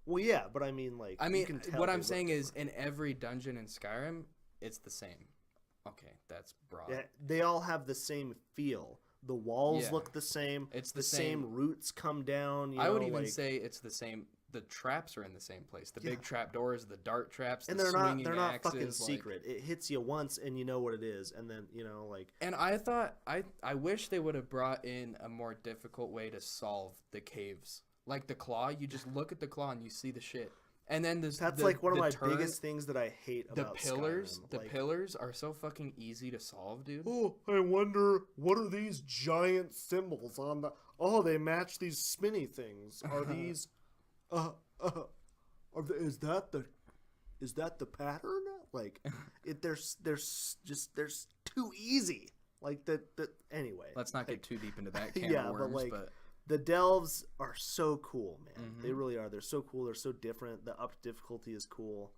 Speaker 1: Well, yeah, but I mean like.
Speaker 2: I
Speaker 1: you
Speaker 2: mean,
Speaker 1: can tell
Speaker 2: what
Speaker 1: they
Speaker 2: I'm
Speaker 1: look
Speaker 2: saying is
Speaker 1: different.
Speaker 2: in every dungeon in Skyrim, it's the same. Okay, that's broad.
Speaker 1: Yeah, they all have the same feel. The walls
Speaker 2: Yeah.
Speaker 1: look the same.
Speaker 2: It's
Speaker 1: the same roots come down. You
Speaker 2: I would
Speaker 1: know,
Speaker 2: even
Speaker 1: like,
Speaker 2: say it's the same. The traps are in the same place. The
Speaker 1: Yeah.
Speaker 2: big trap doors, the dart traps,
Speaker 1: and
Speaker 2: the
Speaker 1: they're not
Speaker 2: swinging axes,
Speaker 1: fucking
Speaker 2: like-
Speaker 1: secret. It hits you once and you know what it is, and then you know like.
Speaker 2: And I thought I wish they would have brought in a more difficult way to solve the caves. Like the claw, you just look at the claw and you see the shit. And then
Speaker 1: That's like one of my biggest things that I hate
Speaker 2: the
Speaker 1: about
Speaker 2: pillars.
Speaker 1: Skyrim.
Speaker 2: The
Speaker 1: Like,
Speaker 2: pillars are so fucking easy to solve, dude.
Speaker 1: oh, I wonder what are these giant symbols on the? Oh, they match these spinny things. Are these? Is that the pattern? Like, there's too easy. Like the anyway.
Speaker 2: Let's not
Speaker 1: like,
Speaker 2: get too deep into that can
Speaker 1: yeah,
Speaker 2: of worms,
Speaker 1: but like
Speaker 2: but
Speaker 1: the delves are so cool, man.
Speaker 2: Mhm.
Speaker 1: They really are. They're so cool. They're so different. The up difficulty is cool.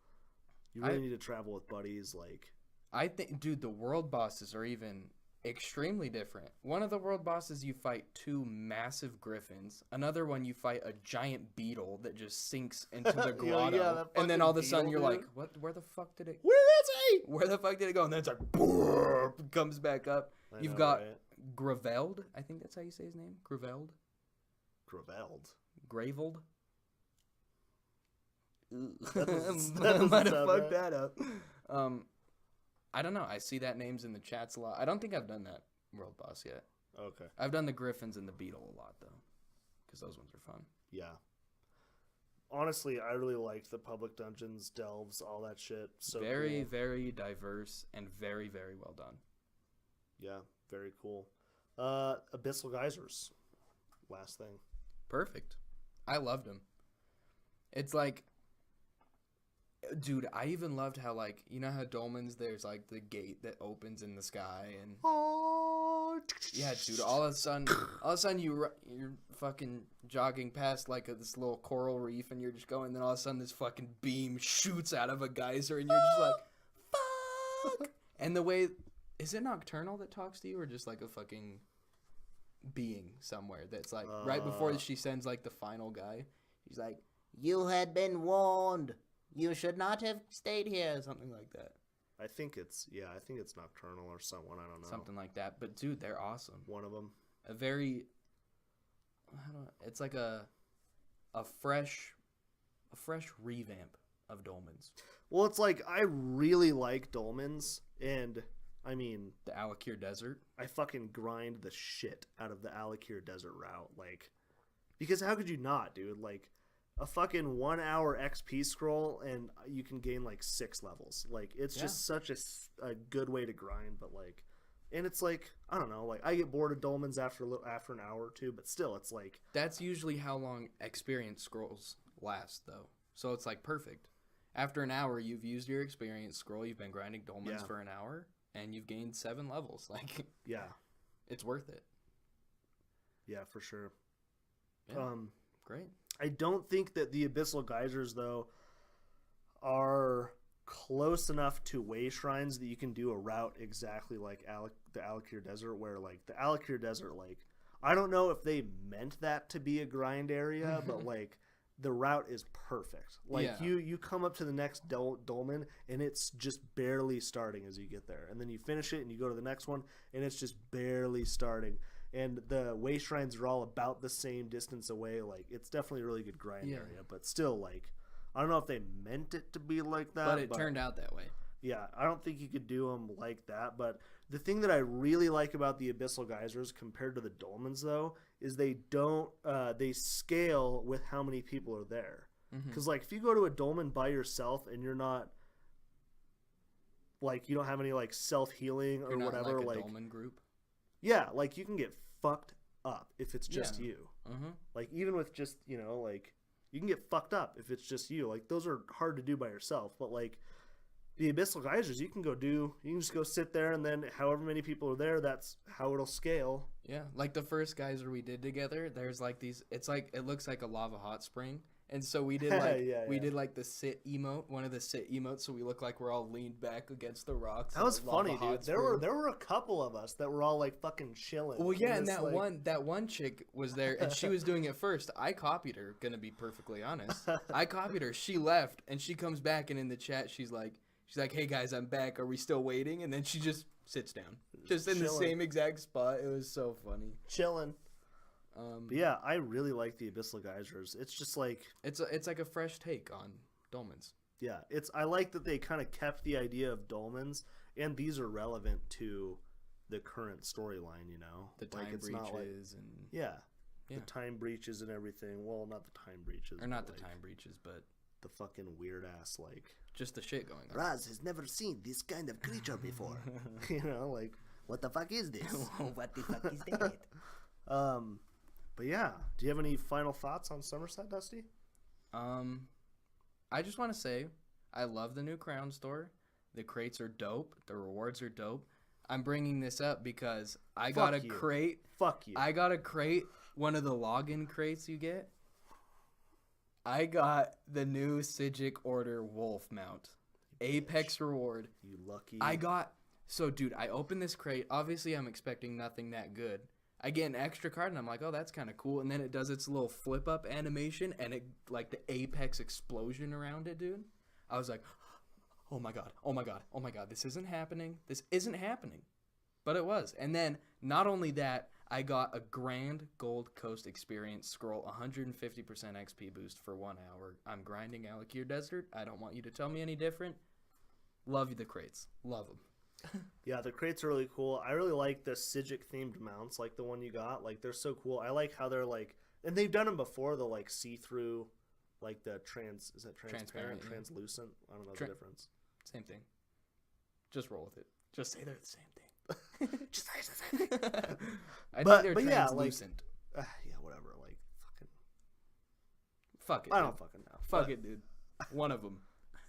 Speaker 1: You really need to travel with buddies. Like,
Speaker 2: I think, dude, the world bosses are even extremely different. One of the world bosses, you fight 2 massive griffins. Another one, you fight a giant beetle that just sinks into the grotto.
Speaker 1: that
Speaker 2: and then
Speaker 1: fucking
Speaker 2: all of a sudden,
Speaker 1: beetle,
Speaker 2: you're
Speaker 1: dude.
Speaker 2: like, "What? Where the fuck did it?
Speaker 1: where is he?
Speaker 2: Where the fuck did it go?" And then it's like, "Boop," comes back up.
Speaker 1: I
Speaker 2: You've
Speaker 1: know,
Speaker 2: got
Speaker 1: right?
Speaker 2: Graveld. I think that's how you say his name. Graveld.
Speaker 1: Graveld.
Speaker 2: Graveld.
Speaker 1: That doesn't
Speaker 2: I might have
Speaker 1: sound
Speaker 2: fucked
Speaker 1: right.
Speaker 2: that up. I don't know. I see that names in the chats a lot. I don't think I've done that world boss yet.
Speaker 1: Okay.
Speaker 2: I've done the griffins and the beetle a lot though, because those ones are fun.
Speaker 1: Yeah. Honestly, I really liked the public dungeons, delves, all that shit. So
Speaker 2: Very,
Speaker 1: cool.
Speaker 2: very diverse and very, very well done.
Speaker 1: Yeah, very cool. Abyssal geysers. Last thing.
Speaker 2: Perfect. I loved them. It's like, dude, I even loved how, like, you know how Dolmen's there's like the gate that opens in the sky, and
Speaker 1: Oh.
Speaker 2: yeah, dude, all of a sudden you're fucking jogging past like this little coral reef, and you're just going, then all of a sudden this fucking beam shoots out of a geyser, and you're just like, fuck. And the way, is it Nocturnal that talks to you, or just like a fucking being somewhere that's like right before she sends like the final guy, she's like, "You had been warned. You should not have stayed here," something like that.
Speaker 1: I think it's Nocturnal or someone, I don't know.
Speaker 2: Something like that. But dude, they're awesome.
Speaker 1: One of them.
Speaker 2: A very, it's like a fresh revamp of dolmens.
Speaker 1: Well, it's like I really like dolmens, and I mean
Speaker 2: The Alakir Desert.
Speaker 1: I fucking grind the shit out of the Alakir Desert route, like, because how could you not, dude? Like, a fucking 1 hour XP scroll, and you can gain like 6 levels. Like, it's just such a good way to grind, but like, and it's like, I don't know, like I get bored of dolmens after an hour or two, but still, it's like
Speaker 2: That's usually how long experience scrolls last, though. So it's like perfect. After an hour, you've used your experience scroll. You've been grinding dolmens for an hour, and you've gained 7 levels. Like,
Speaker 1: yeah,
Speaker 2: it's worth it.
Speaker 1: Yeah, for sure.
Speaker 2: Yeah, great.
Speaker 1: I don't think that the Abyssal Geysers, though, are close enough to way shrines that you can do a route exactly like the Alakir Desert, where, like, the Alakir Desert, like, I don't know if they meant that to be a grind area, but, like, the route is perfect. Like, you come up to the next dolmen, and it's just barely starting as you get there. And then you finish it, and you go to the next one, and it's just barely starting. And the way shrines are all about the same distance away. Like, it's definitely a really good grind area. But still, like, I don't know if they meant it to be like that.
Speaker 2: But it turned out that way.
Speaker 1: Yeah, I don't think you could do them like that. But the thing that I really like about the Abyssal Geysers compared to the dolmens, though, is they don't they scale with how many people are there. Because, like, if you go to a dolmen by yourself and you're not, like, you don't have any, like, self-healing or whatever.
Speaker 2: Like a dolmen group?
Speaker 1: Yeah, like, you can get fucked up if it's just you. Like, even with just, you know, like, you can get fucked up if it's just you. Like, those are hard to do by yourself. But, like, the Abyssal Geysers, you can just go sit there, and then however many people are there, that's how it'll scale.
Speaker 2: Yeah, like the first geyser we did together, there's like these, it's like, it looks like a lava hot spring. And so we did like we did like the sit emote, one of the sit emotes, so we look like we're all leaned back against the rocks.
Speaker 1: That was funny, dude. There were a couple of us that were all like fucking chilling.
Speaker 2: Well, yeah, and that one chick was there, and she was doing it first. I copied her. Gonna be perfectly honest, I copied her. She left, and she comes back, and in the chat, she's like, "Hey guys, I'm back. Are we still waiting?" And then she just sits down, just in the same exact spot. It was so funny.
Speaker 1: Chilling. But yeah, I really like the Abyssal Geysers. It's just like
Speaker 2: it's like a fresh take on dolmens.
Speaker 1: Yeah, I like that they kind of kept the idea of dolmens, and these are relevant to the current storyline. You know,
Speaker 2: the time breaches
Speaker 1: the time breaches and everything. Well, not the time breaches,
Speaker 2: or not the time breaches, but
Speaker 1: the fucking weird ass, like,
Speaker 2: just the shit going on.
Speaker 1: Raz has never seen this kind of creature before. You know, like, what the fuck is this?
Speaker 3: What the fuck is that?
Speaker 1: But yeah, do you have any final thoughts on Summerset, Dusty?
Speaker 2: I just want to say I love the new crown store. The crates are dope. The rewards are dope. I'm bringing this up because I got a crate.
Speaker 1: Fuck you.
Speaker 2: I got a crate, one of the login crates you get. I got the new Sigic Order Wolf mount. Apex reward.
Speaker 1: You lucky.
Speaker 2: Dude, I opened this crate. Obviously, I'm expecting nothing that good. I get an extra card, and I'm like, oh, that's kind of cool. And then it does its little flip-up animation, and it, like, the Apex explosion around it, dude. I was like, oh, my God, oh, my God, oh, my God, this isn't happening. This isn't happening. But it was. And then, not only that, I got a Grand Gold Coast Experience scroll, 150% XP boost for 1 hour. I'm grinding Alakir Desert. I don't want you to tell me any different. Love the crates. Love them.
Speaker 1: Yeah, the crates are really cool. I really like the Sigic themed mounts, like the one you got. Like, they're so cool. I like how they're like, and they've done them before. The like see-through, like the is that transparent, translucent? I don't know the difference.
Speaker 2: Same thing. Just roll with it. Just say they're the same thing.
Speaker 1: Just say the same thing.
Speaker 2: I think they're translucent.
Speaker 1: Yeah, whatever. Like, fucking.
Speaker 2: Fuck it.
Speaker 1: I don't fucking know.
Speaker 2: Fuck it, dude. One of them.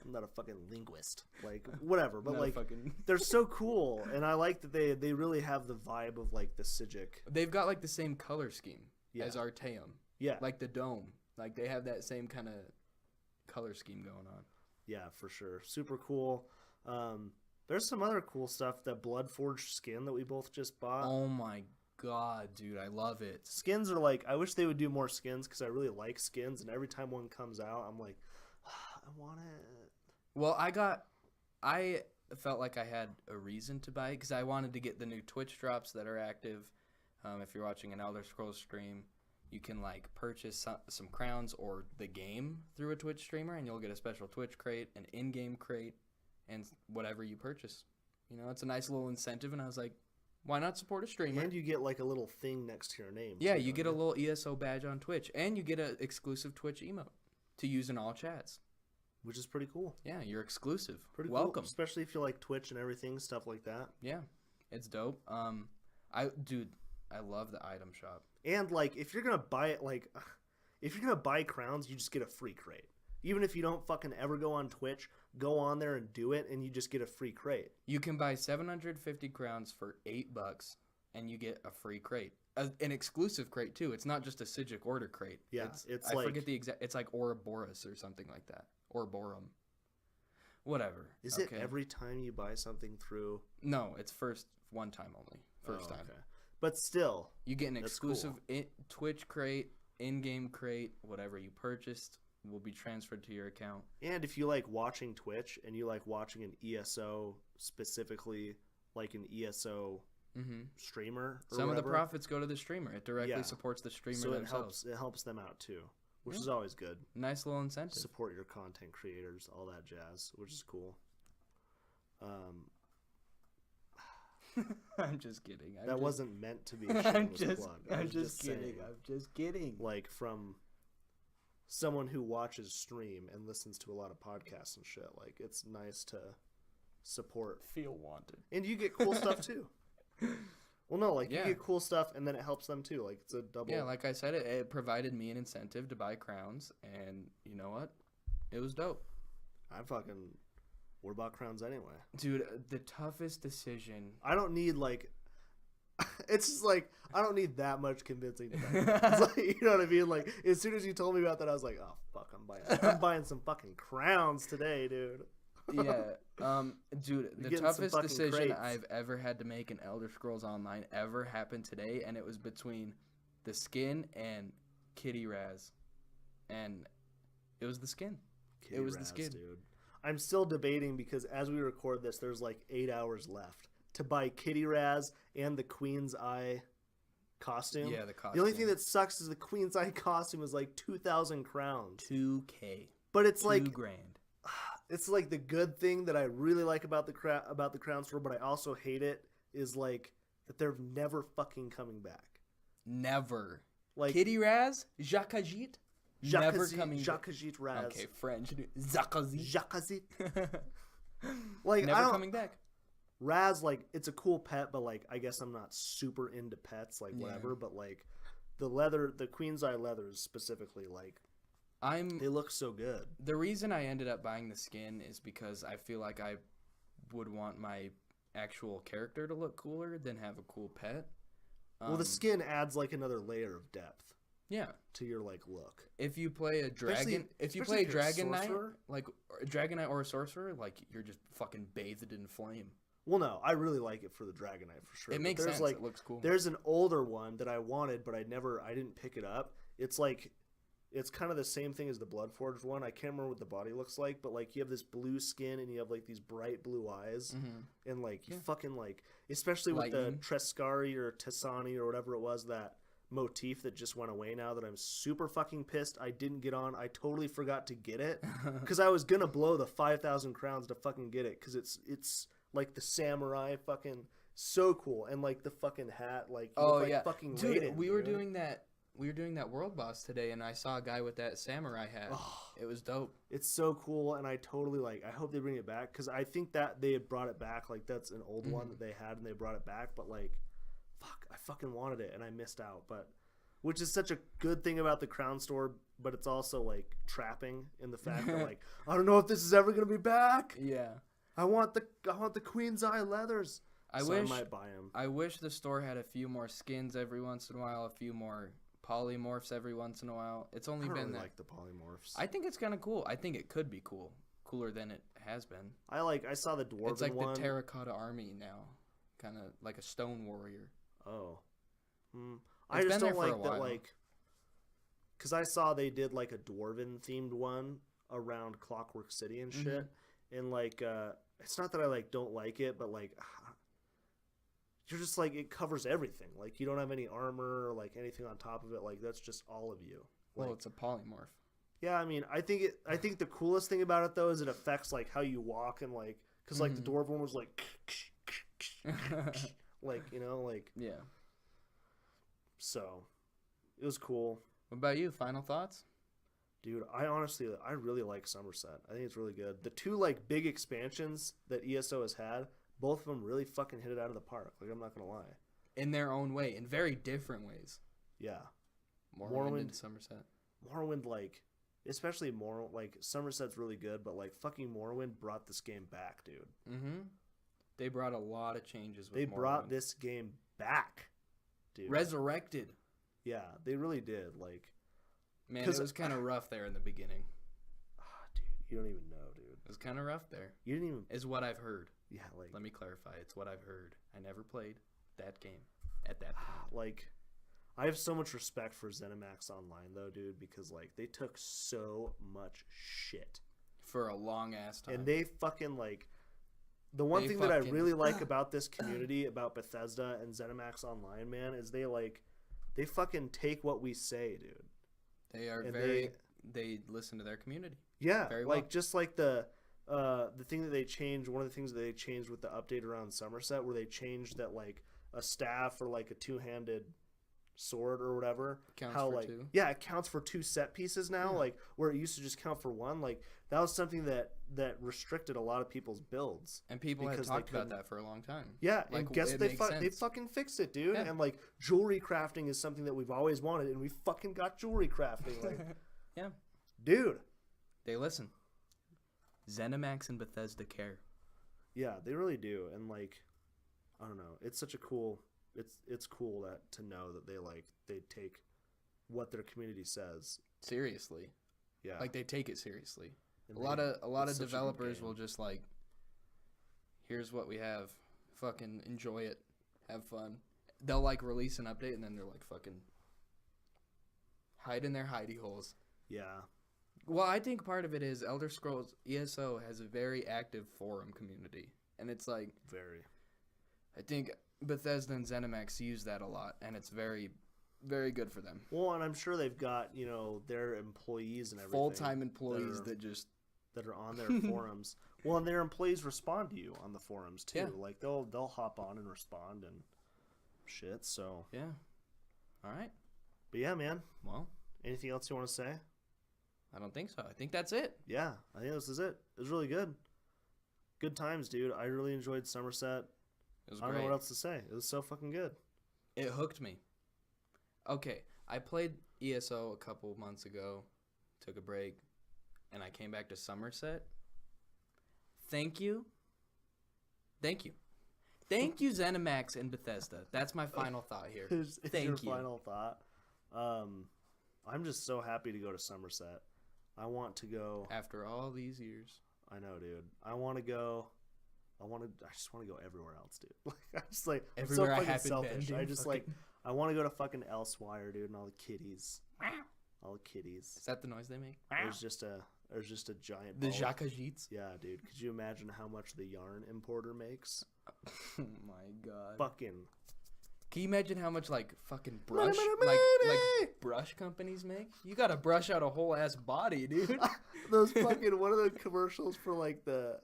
Speaker 1: I'm not a fucking linguist, like, whatever, but like they're so cool, and I like that they really have the vibe of like the Sigic.
Speaker 2: They've got like the same color scheme as Arteum.
Speaker 1: Yeah,
Speaker 2: like the dome, like they have that same kind of color scheme going on.
Speaker 1: Yeah, for sure, super cool. There's some other cool stuff. That Bloodforged skin that we both just bought.
Speaker 2: Oh my God, dude, I love it.
Speaker 1: Skins are like, I wish they would do more skins because I really like skins, and every time one comes out, I'm like, I want it.
Speaker 2: Well, I felt like I had a reason to buy it because I wanted to get the new Twitch drops that are active. If you're watching an Elder Scrolls stream, you can like purchase some crowns or the game through a Twitch streamer, and you'll get a special Twitch crate, an in-game crate, and whatever you purchase. You know, it's a nice little incentive, and I was like, why not support a streamer?
Speaker 1: And you get like a little thing next to your name.
Speaker 2: Yeah, you get a little ESO badge on Twitch, and you get an exclusive Twitch emote to use in all chats.
Speaker 1: Which is pretty cool.
Speaker 2: Yeah, you're exclusive.
Speaker 1: Pretty
Speaker 2: Welcome.
Speaker 1: cool. Especially if you like Twitch and everything, stuff like that.
Speaker 2: Yeah, it's dope. I love the item shop.
Speaker 1: And like, if you're gonna buy it, like, if you're gonna buy crowns, you just get a free crate. Even if you don't fucking ever go on Twitch, go on there and do it, and you just get a free crate.
Speaker 2: You can buy 750 crowns for $8, and you get a free crate, an exclusive crate too. It's not just a Sigic order crate.
Speaker 1: Yeah,
Speaker 2: I forget the exact. It's like Ouroboros or something like that. Ouroborum. Whatever.
Speaker 1: Is it every time you buy something through?
Speaker 2: No, it's one time only. First time. Okay.
Speaker 1: But still,
Speaker 2: you get an exclusive Twitch crate, in-game crate, whatever you purchased will be transferred to your account.
Speaker 1: And if you like watching Twitch and you like watching an ESO, specifically like an ESO streamer, or
Speaker 2: some
Speaker 1: whatever,
Speaker 2: of the profits go to the streamer. It directly supports the streamer
Speaker 1: so
Speaker 2: themselves.
Speaker 1: It helps them out too, which is always good.
Speaker 2: Nice little incentive.
Speaker 1: Support your content creators, all that jazz, which is cool.
Speaker 2: I'm just kidding.
Speaker 1: That wasn't meant to be a shameless plug.
Speaker 2: I'm just kidding. I'm just kidding.
Speaker 1: Like, from someone who watches stream and listens to a lot of podcasts and shit, like, it's nice to support.
Speaker 2: Feel wanted.
Speaker 1: And you get cool stuff too. Well, no, like, you get cool stuff and then it helps them too. Like, it's a double.
Speaker 2: Yeah, like I said, it provided me an incentive to buy crowns, and you know what? It was dope.
Speaker 1: What about crowns anyway?
Speaker 2: Dude, the toughest decision.
Speaker 1: I don't need, like, it's just like, I don't need that much convincing to buy crowns. Like, you know what I mean? Like, as soon as you told me about that, I was like, oh, fuck, I'm buying some fucking crowns today, dude.
Speaker 2: Yeah. Dude, the toughest decision
Speaker 1: crates.
Speaker 2: I've ever had to make in Elder Scrolls Online ever happened today, and it was between the skin and Kitty Raz. And it was the skin. The skin.
Speaker 1: Dude. I'm still debating because as we record this, there's like 8 hours left to buy Kitty Raz and the Queen's Eye costume.
Speaker 2: Yeah, the costume.
Speaker 1: The only thing that sucks is the Queen's Eye costume is like 2,000 crowns.
Speaker 2: 2K.
Speaker 1: But it's like
Speaker 2: $2,000.
Speaker 1: It's like the good thing that I really like about the Crown Store, but I also hate it is like that they're never fucking coming back.
Speaker 2: Never.
Speaker 1: Like
Speaker 2: Kitty Raz, Jacquagit. Never coming back.
Speaker 1: Jacquagit Raz.
Speaker 2: Okay, French. Jacquagit.
Speaker 1: Like,
Speaker 2: never coming back.
Speaker 1: Raz, like, it's a cool pet, but like I guess I'm not super into pets, like whatever. But like the Queen's Eye leathers specifically, like they look so good.
Speaker 2: The reason I ended up buying the skin is because I feel like I would want my actual character to look cooler than have a cool pet.
Speaker 1: Well, the skin adds like another layer of depth.
Speaker 2: Yeah.
Speaker 1: To your like look.
Speaker 2: If you play a dragon, if you play a dragon knight, like a dragon knight or a sorcerer, like you're just fucking bathed in flame.
Speaker 1: Well, no, I really like it for the dragon knight for sure.
Speaker 2: It makes sense. Like, it looks cool.
Speaker 1: There's an older one that I wanted, but I didn't pick it up. It's like, it's kind of the same thing as the Bloodforged one. I can't remember what the body looks like, but like you have this blue skin and you have like these bright blue eyes, and like you fucking like, especially with the Trescari or Tessani or whatever it was, that motif that just went away now that I'm super fucking pissed I didn't get on. I totally forgot to get it because I was gonna blow the 5,000 crowns to fucking get it because it's like the samurai fucking so cool, and like the fucking hat, like fucking
Speaker 2: dude,
Speaker 1: Raiden,
Speaker 2: we were doing that world boss today, and I saw a guy with that samurai hat.
Speaker 1: Oh,
Speaker 2: it was dope.
Speaker 1: It's so cool, and I totally like. I hope they bring it back because I think that they had brought it back. Like that's an old one that they had, and they brought it back. But like, fuck, I fucking wanted it, and I missed out. But which is such a good thing about the Crown Store, but it's also like trapping in the fact that like I don't know if this is ever gonna be back.
Speaker 2: Yeah.
Speaker 1: I want the Queen's Eye leathers. I might buy them.
Speaker 2: I wish the store had a few more skins every once in a while, a few more polymorphs every once in a while. It's only been
Speaker 1: really
Speaker 2: that.
Speaker 1: like the polymorphs.
Speaker 2: I think it's kind of cool. I think it could be cool, cooler than it has been.
Speaker 1: I saw the dwarven one.
Speaker 2: It's like the terracotta army now, kind of like a stone warrior.
Speaker 1: Oh, I just don't like that. Like, because I saw they did like a dwarven themed one around Clockwork City and shit. And like, it's not that I like don't like it, but like, you're just like, it covers everything. Like, you don't have any armor or like anything on top of it. Like, that's just all of you. Like,
Speaker 2: Well, it's a polymorph.
Speaker 1: yeah, I mean, I think the coolest thing about it though is it affects like how you walk and like, because like the dwarf one was like, like, you know, like,
Speaker 2: Yeah.
Speaker 1: so it was cool.
Speaker 2: What about you? Final thoughts?
Speaker 1: Dude, I really like Summerset. I think it's really good. The two like big expansions that ESO has had, both of them really fucking hit it out of the park. Like, I'm not gonna lie.
Speaker 2: In their own way, in very different ways.
Speaker 1: Yeah,
Speaker 2: Morrowind and Summerset.
Speaker 1: Morrowind, like, especially like Summerset's really good, but like fucking Morrowind brought this game back, dude.
Speaker 2: Mm-hmm. They brought a lot of changes with
Speaker 1: They
Speaker 2: Morrowind.
Speaker 1: brought this game back, dude.
Speaker 2: Resurrected.
Speaker 1: Yeah, they really did. Like,
Speaker 2: Man, it was kind of rough there in the beginning.
Speaker 1: dude, you don't even know, dude.
Speaker 2: It was kind of rough there.
Speaker 1: You didn't even.
Speaker 2: Is what I've heard.
Speaker 1: Yeah, like,
Speaker 2: Let me clarify. It's what I've heard. I never played that game at that point.
Speaker 1: like, I have so much respect for ZeniMax Online though, dude, because like they took so much shit
Speaker 2: For a long ass time.
Speaker 1: and they fucking like. The one
Speaker 2: They
Speaker 1: thing that I
Speaker 2: fucking-
Speaker 1: really like about this community, about Bethesda and ZeniMax Online, man, is they fucking take what we say, dude.
Speaker 2: They are
Speaker 1: and
Speaker 2: they listen to their community.
Speaker 1: Yeah,
Speaker 2: Very
Speaker 1: like
Speaker 2: well.
Speaker 1: just like the thing that they changed. One of the things that they changed with the update around Summerset, where they changed that like a staff or like a two-handed sword or whatever,
Speaker 2: Counts
Speaker 1: how
Speaker 2: for
Speaker 1: like
Speaker 2: two.
Speaker 1: yeah, it counts for two set pieces now.
Speaker 2: Yeah.
Speaker 1: Like where it used to just count for one. Like that was something that restricted a lot of people's builds.
Speaker 2: And people had
Speaker 1: Because they
Speaker 2: talked about
Speaker 1: couldn't-
Speaker 2: that for a long time.
Speaker 1: Yeah,
Speaker 2: Like,
Speaker 1: and guess
Speaker 2: it
Speaker 1: they
Speaker 2: makes
Speaker 1: they
Speaker 2: sense.
Speaker 1: fucking fixed it, dude.
Speaker 2: Yeah.
Speaker 1: And like jewelry crafting is something that we've always wanted, and we fucking got jewelry crafting. Like,
Speaker 2: Yeah.
Speaker 1: dude.
Speaker 2: They listen. ZeniMax and Bethesda care.
Speaker 1: Yeah, they really do. And like, I don't know. It's such a cool. It's cool to know that they take what their community says.
Speaker 2: Seriously.
Speaker 1: Yeah,
Speaker 2: Like they take it seriously.
Speaker 1: and
Speaker 2: A lot of
Speaker 1: it's such a good
Speaker 2: developers
Speaker 1: game.
Speaker 2: will just like, here's what we have. Fucking enjoy it. Have fun. They'll like release an update and then they're like fucking hide in their hidey holes.
Speaker 1: Yeah,
Speaker 2: Well, I think part of it is Elder Scrolls ESO has a very active forum community. And it's like,
Speaker 1: very.
Speaker 2: I think Bethesda and ZeniMax use that a lot, and it's very, very good for them.
Speaker 1: Well, and I'm sure they've got their employees and everything.
Speaker 2: Full-time employees
Speaker 1: that are on their forums. Well, and their employees respond to you on the forums too.
Speaker 2: Yeah.
Speaker 1: Like they'll hop on and respond and shit. So,
Speaker 2: Yeah. All right.
Speaker 1: but yeah, man.
Speaker 2: Well,
Speaker 1: Anything else you want to say?
Speaker 2: I don't think so. I think that's it.
Speaker 1: Yeah, I think this is it. It was really good. Good times, dude. I really enjoyed Summerset.
Speaker 2: It was
Speaker 1: I don't
Speaker 2: great.
Speaker 1: know what else to say. It was so fucking good.
Speaker 2: It hooked me. Okay, I played ESO a couple months ago, took a break, and I came back to Summerset. Thank you. Thank you. Thank you, ZeniMax and Bethesda. That's my final thought here.
Speaker 1: Is
Speaker 2: Thank
Speaker 1: your
Speaker 2: you.
Speaker 1: final thought? I'm just so happy to go to Summerset. I want to go.
Speaker 2: After all these years.
Speaker 1: I know, dude. I want to go. I just want to go everywhere else, dude. Like, I'm just like, I'm so
Speaker 2: Everywhere I
Speaker 1: fucking
Speaker 2: haven't been,
Speaker 1: selfish.
Speaker 2: dude.
Speaker 1: I just like, I want to go to fucking Elsewhere, dude, and all the kitties. All the kitties.
Speaker 2: Is that the noise they make?
Speaker 1: There's just a giant.
Speaker 2: The
Speaker 1: ball.
Speaker 2: Jacques Agits?
Speaker 1: Yeah, dude. Could you imagine how much the yarn importer makes?
Speaker 2: Oh my god.
Speaker 1: Fucking.
Speaker 2: Can you imagine how much like fucking
Speaker 1: Money,
Speaker 2: brush
Speaker 1: money,
Speaker 2: like
Speaker 1: money!
Speaker 2: brush companies make? You gotta brush out a whole ass body, dude.
Speaker 1: Those fucking one of the commercials for like the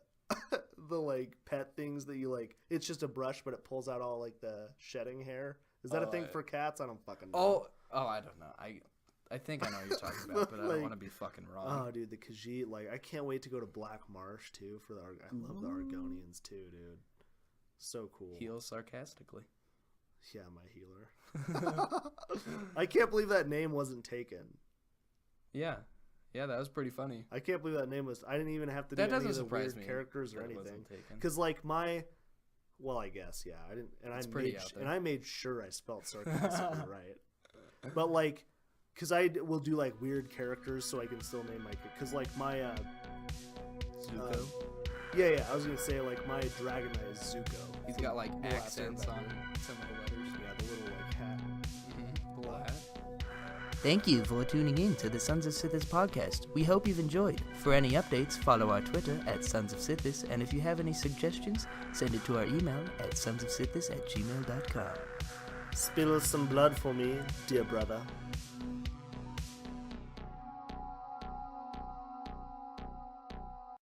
Speaker 1: like pet things that you like. It's just a brush, but it pulls out all like the shedding hair. Is that a thing for cats? I don't fucking know.
Speaker 2: Oh, I don't know. I think I know what you're talking about, but I
Speaker 1: Like,
Speaker 2: don't want to be fucking wrong.
Speaker 1: Oh, dude, the Khajiit. Like, I can't wait to go to Black Marsh too for the. I love the Argonians too, dude. So cool.
Speaker 2: Heal sarcastically.
Speaker 1: Yeah, my healer. I can't believe that name wasn't taken.
Speaker 2: Yeah, that was pretty funny.
Speaker 1: I can't believe that name was. I didn't even have to do
Speaker 2: That
Speaker 1: any
Speaker 2: doesn't
Speaker 1: of the
Speaker 2: surprise
Speaker 1: weird
Speaker 2: me
Speaker 1: characters or
Speaker 2: that it
Speaker 1: anything.
Speaker 2: wasn't taken.
Speaker 1: Because like my, well, I guess yeah, I didn't, and
Speaker 2: It's
Speaker 1: I
Speaker 2: pretty
Speaker 1: made
Speaker 2: out there.
Speaker 1: and I made sure I spelled sarcastically right. But like, because will do like weird characters, so I can still name my. Because like my,
Speaker 2: Zuko.
Speaker 1: yeah, I was gonna say like my Dragonite is Zuko.
Speaker 2: He's got like
Speaker 1: The last
Speaker 2: accents
Speaker 1: Airbender.
Speaker 2: on some of the letters.
Speaker 1: Yeah, the little like hat.
Speaker 2: The little hat.
Speaker 3: Thank you for tuning in to the Sons of Sithis podcast. We hope you've enjoyed. For any updates, follow our Twitter at Sons of Sithis, and if you have any suggestions, send it to our email at sonsofsithis@gmail.com.
Speaker 1: Spill some blood for me, dear brother.